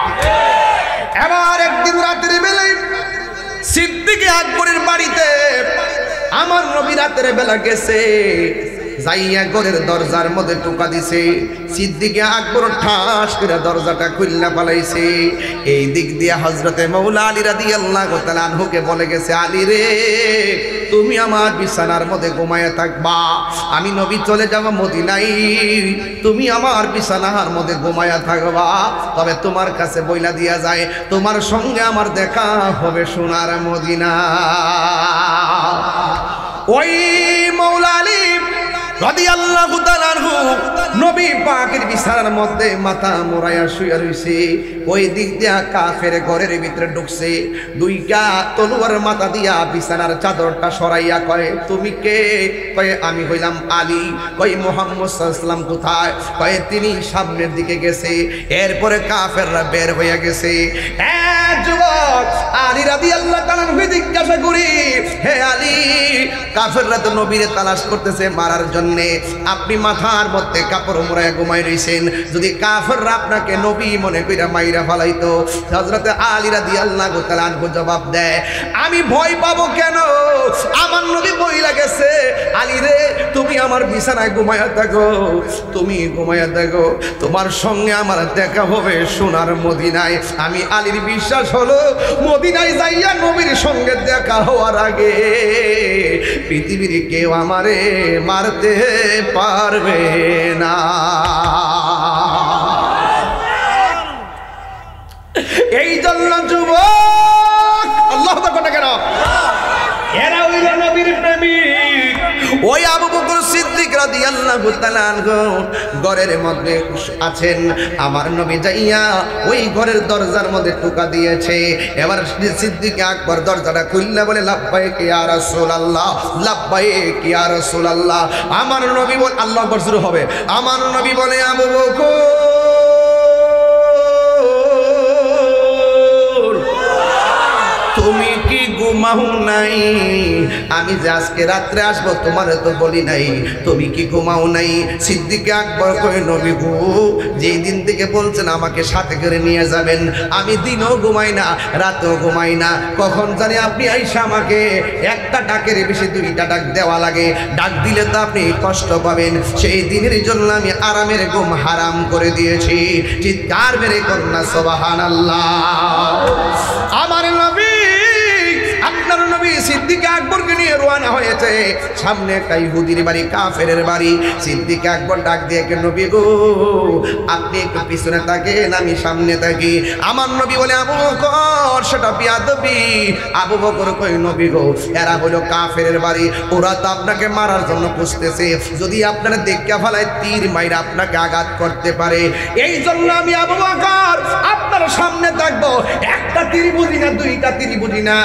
এবার একদিন রাতের বেলায় সিদ্দিক আকবরের বাড়িতে আমার নবী রাতের বেলা গেছে, যাইয়া ঘরের দরজার মধ্যে টোকা দিছে। সিদ্দিক আকবর ঠাস করে দরজাটা খুলনা পালাইছে। এই দিক দিয়ে হযরতে মাওলা আলী রাদিয়াল্লাহু তাআলা আনহুকে বলে গেছে, আলী রে তুমি আমার বিছানার মধ্যে ঘুমায়া থাকবা, আমি নবী চলে যাব মদিনায়, তুমি আমার বিছানার মধ্যে ঘুমায়া থাকবা। তবে তোমার কাছে বইলা দিয়া যায় তোমার সঙ্গে আমার দেখা হবে সোনার মদিনা। ওই মাওলা আলী রাদিয়াল্লাহু তাআলা আনহু নবী পাকের বিছানার মধ্যে মাথা মোড়ায়া শুয়ে রইছে। ওই দিক দিয়া কাফের ঘরের ভিতরে ঢুকছে, দুইটা তলোয়ার মাথা দিয়া বিছানার চাদরটা সরাইয়া কয়, তুমি কে? কয় আমি হইলাম আলী। কয় মুহাম্মদ সাল্লাল্লাহু আলাইহি ওয়াসাল্লাম কোথায়? কয় তিনি সামনের দিকে গেছে। এরপরে কাফেররা বের হইয়া গেছে। যুবক আলী রাদিয়াল্লাহু তাআলা আনহু জিজ্ঞাসা করি, হে আলী, কাফেররা তো নবীরে তালাশ করতেছে মারার জন্য, আপনি মাথার মধ্যে কাপড় মোড়ায় ঘুমাই রইছেন, যদি কাফেররা আপনাকে নবী মনে কইরা মাইরা ফালাইতো? হযরতে আলী রাদিয়াল্লাহু তাআলা আনহু জবাব দেয়, আমি ভয় পাবো কেন? আমার নবী বইলা গেছে, আলী রে তুমি আমার বিছানায় ঘুমায়া থাকো, তুমি ঘুমায়া থাকো, তোমার সঙ্গে আমার দেখা হবে সোনার মদিনায়। আমি আলীর বিশ্বাস হলো মদিনায় যাইয়া নবীর সঙ্গে দেখা হওয়ার আগে পৃথিবীর কেউ আমারে মারতে পারবে না। এই জন্য যুবক আল্লাহু আকবার কেন এরা হইল নবীর প্রেমিক। ওই আবু বকর সিদ্দিক রাদিয়াল্লাহু তাআলা আনহু ঘরের মধ্যে আছেন, আমার নবী যাইয়া ওই ঘরের দরজার মধ্যে টোকা দিয়েছে। এবার সিদ্দিক আকবর দরজাটা খুললা বলে, লাব্বাইক ইয়া রাসূলুল্লাহ, লাব্বাইক ইয়া রাসূলুল্লাহ। আমার নবী বলে, আল্লাহু আকবার শুরু হবে। আমার নবী বলে, আবু বকর তুমি কি ঘুমাও নাই? আমি যে আজকে রাত্রে আসবো তোমার তো বলি নাই, তুমি কি ঘুমাও নাই? সিদ্দিক আকবর কই, নবী গো, যেই দিন থেকে বলছেন আমাকে সাথে করে নিয়ে যাবেন, আমি দিনও ঘুমাই না রাতেও ঘুমাই না। কখন জানি আপনি আইসা আমাকে একটা ডাকের বেশি দুইটা ডাক দেওয়া লাগে, ডাক দিলে তো আপনি কষ্ট পাবেন। সেই দিনের জন্য আমি আরামের ঘুম হারাম করে দিয়েছি। চিৎকার মেরে কন্যা সুবহানাল্লাহ। আমার নবী, আপনার নবী সিদ্দিক আকবরকে নিয়ে রওনা হয়েছে। সামনে একটা ইহুদির বাড়ি, কাফেরের বাড়ি। সিদ্দিক আকবর ডাক দিয়ে, নবী গো আপনি একটু পিছনে থাকেন, আমি সামনে থাকি। আমার নবী বলে, আবু বকর সেটা বিয়াদবি। আবু বকর কই, নবী গো এরা হলো কাফেরের বাড়ি, ওরা তো আপনাকে মারার জন্য খুঁজতেছে, যদি আপনারা দেখা ফেলায় তীর মাইরা আপনাকে আঘাত করতে পারে। এই জন্য আমি আবু বকর আপনার সামনে থাকবো। একটা তীর বুঝি না, দুইটা তীর বুঝি না,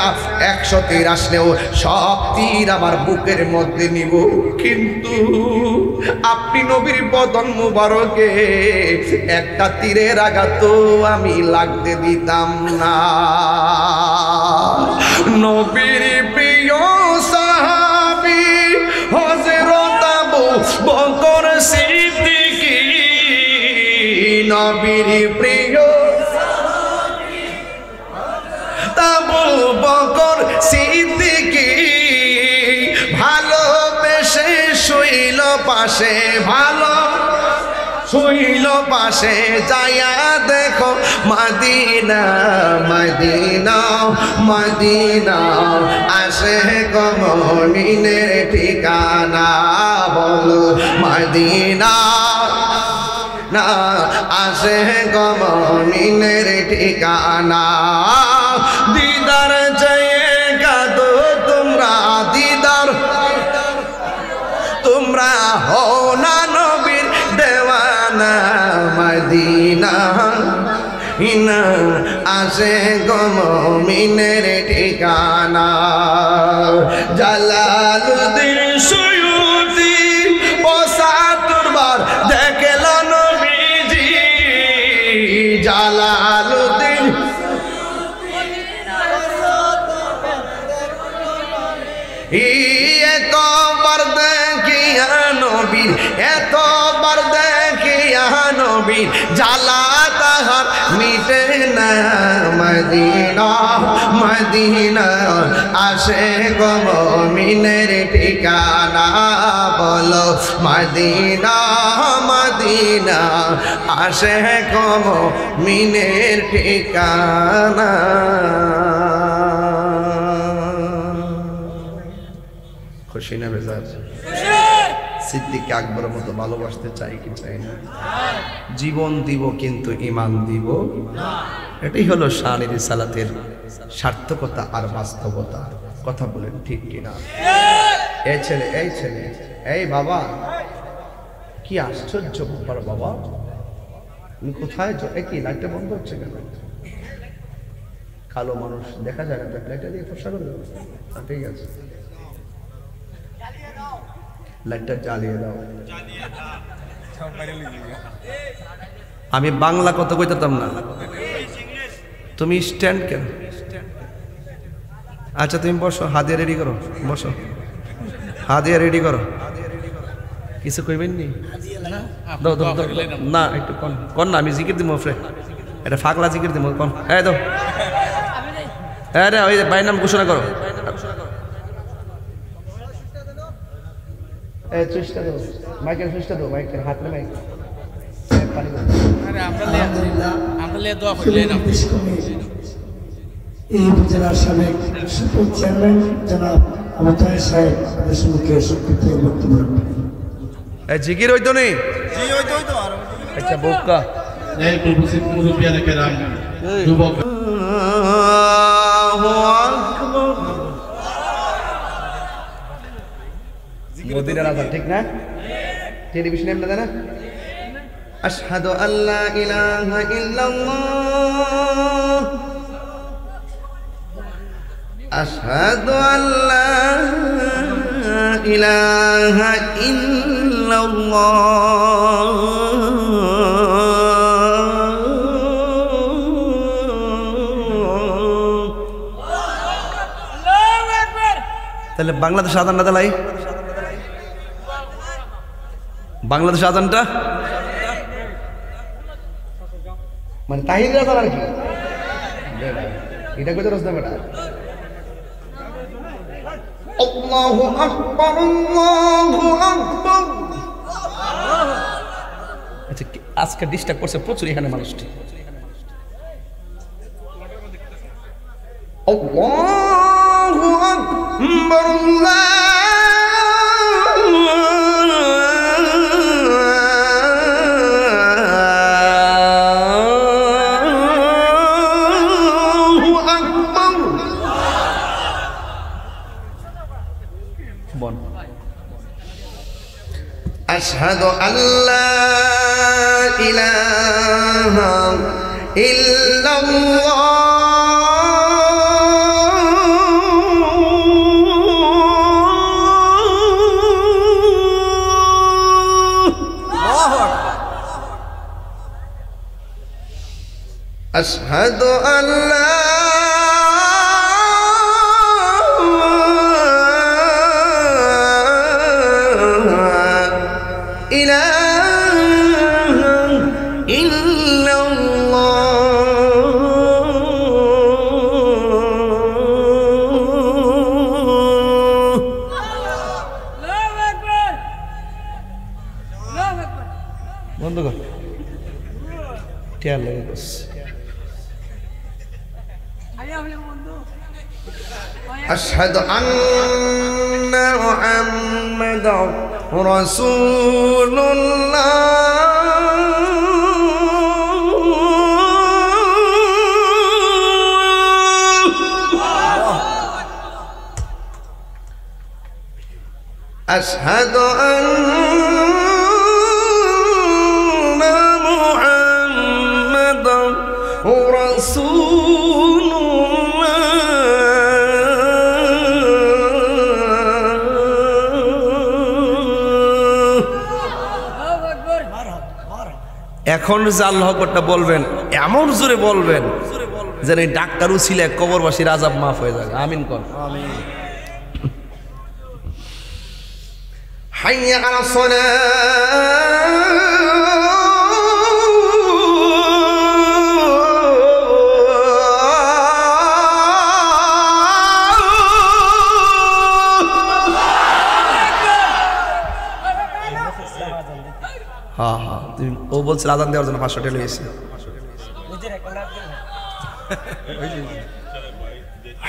100 তীর আসলেও সব তীর আমার বুকের মধ্যে নিব, কিন্তু আপনি নবীর বদন মুবারকে একটা তীরের আঘাত আমি লাগতে দিতাম না। নবীর প্রিয় সাহাবী হযরত আবু বকর সিদ্দিক, নবীর প্রিয় আবু বকর সিদ্দিক, ভালোবেসে শুইল পাশে, ভালো শুইল পাশে, যায়া দেখো মদিনা মদিনা মদিনা, আসে মুমিনের ঠিকানা, বলো মদিনা না, আসে মুমিনের ঠিকানা। দিদার চেয়ে কাঁদো তোমরা, দিদার তোমরা হও না নবীর দেওয়ানা মদিনা ইনা আসে গো মুমিনের ঠিকানা জালালুদ্দিন সুয়ুতি পঁচাত্তরবার দেখল নবীজি জালালুদ্দিন এতবার দেখিয়া নবীর এতবার দেখিয়া নবীর জ্বালা তাহার মিটে না মদিনা মদিনা আসে গো মুমিনের ঠিকানা বলো মদিনা মদিনা আসে গো মুমিনের ঠিকানা খুশি না বেজার সিদ্দিক আকবরের মতো ভালোবাসতে চাই কি চাই না জীবন দিব কিন্তু ঈমান দিব না এটাই হলো শানের রিসালাতের সার্থকতা আর বাস্তবতা কথা বলেন ঠিক কি না এই ছেলে এই বাবা কি আশ্চর্য ব্যাপার বাবা তুমি কোথায় কি লাইটটা বন্ধ হচ্ছে কেন কালো মানুষ দেখা যায় না লাইটটা দিয়ে ফসা করে দেবো ঠিক আছে লাইটটা জ্বালিয়ে দাও আমি বাংলা কথা কইতাম না তুমি স্ট্যান্ড কেন আচ্ছা তুমি বসো হাদিয়া রেডি করো বসো হাদিয়া রেডি করো কিছু কইবেন নি দাও দাও না একটু কন না আমি জিকির দিব ফ্রে এটা ফাগলা জিকির দিব কন হ্যাঁ দাও হ্যাঁ রে ওই বাইর নাম ঘোষণা করো চেষ্টা দাও মাইকের চেষ্টা দাও মাইকের হাতে মাইক এই উপজেলার সাবেক চেয়ারম্যান জনাব আবুতাহের সাহেব আমাদের সম্মুখে সংক্ষিপ্ত বক্তব্য রাখবেন জিকির হইতো নেই আচ্ছা বোকা মদিনার আযান ঠিক না টেলিভিশনে আমরা জানা আশহাদু আল্লা ইলাহা ইল্লাল্লাহ আশহাদু আল্লা ইলাহা ইল্লাল্লাহ তাহলে বাংলাদেশ আযান না দালাই বাংলাদেশ আযানটা মানে তাহির আযান আর কি এটা কইতে রসনা বেটা আল্লাহু আকবার আল্লাহু আকবার আচ্ছা আজকে ডিস্টার্ব করছে প্রচুর এখানে মানুষটি আল্লাহু আকবার আশহাদু আল্লা ইলাহা ইল্লাল্লাহ আশহাদু আল্লা বন্ধ কর খেয়াল লাগে বস আশহাদু আন্না মুহাম্মাদার রাসূলুল্লাহ আশহাদু আন্না মুহাম্মাদান রাসূলুল্লাহ। এখন যে আল্লাহু আকবারটা বলবেন এমন জোরে বলবেন যেন এই ডাক্তার উছিলে কবরবাসীর আযাব মাফ হয়ে যায়। আমিন কোন। আমিন। হাইয়া আলাস সালাহ। হ্যাঁ হ্যাঁ, ও বলছে আজান দেওয়ার জন্য 500 টাকা লইছে।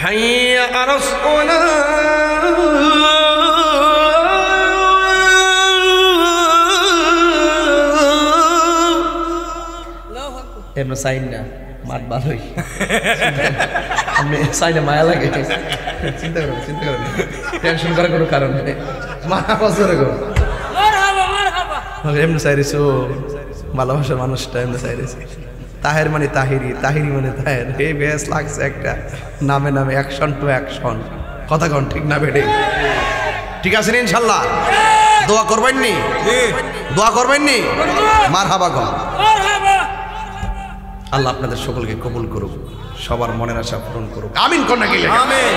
হাইয়া আলাস সালাহ। এমন সাইন না মাত ভালোই, আপনি সাইনে মায়া লাগে। চিন্তা করবেন, চিন্তা করবেন, টেনশন করার কোনো কারণ নেই। মাথা বছরে গো এমনি চাইছো, ভালোবাসার মানুষটা এমনি চাইছে। তাহের মানে তাহিরি, তাহিরি মানে তাহের। এই বেশ লাগছে একটা নামে নামে অ্যাকশন টু অ্যাকশন। কথা কন ঠিক না বেটে? ঠিক আছে ইনশাল্লাহ? দোয়া করবেন নি? দোয়া করবেন নি? মারহাবা কন। আল্লাহ আপনাদের সকলকে কবুল করুক, সবার মনের আশা পূরণ করুক। আমিন কোন না গেলে? আমিন।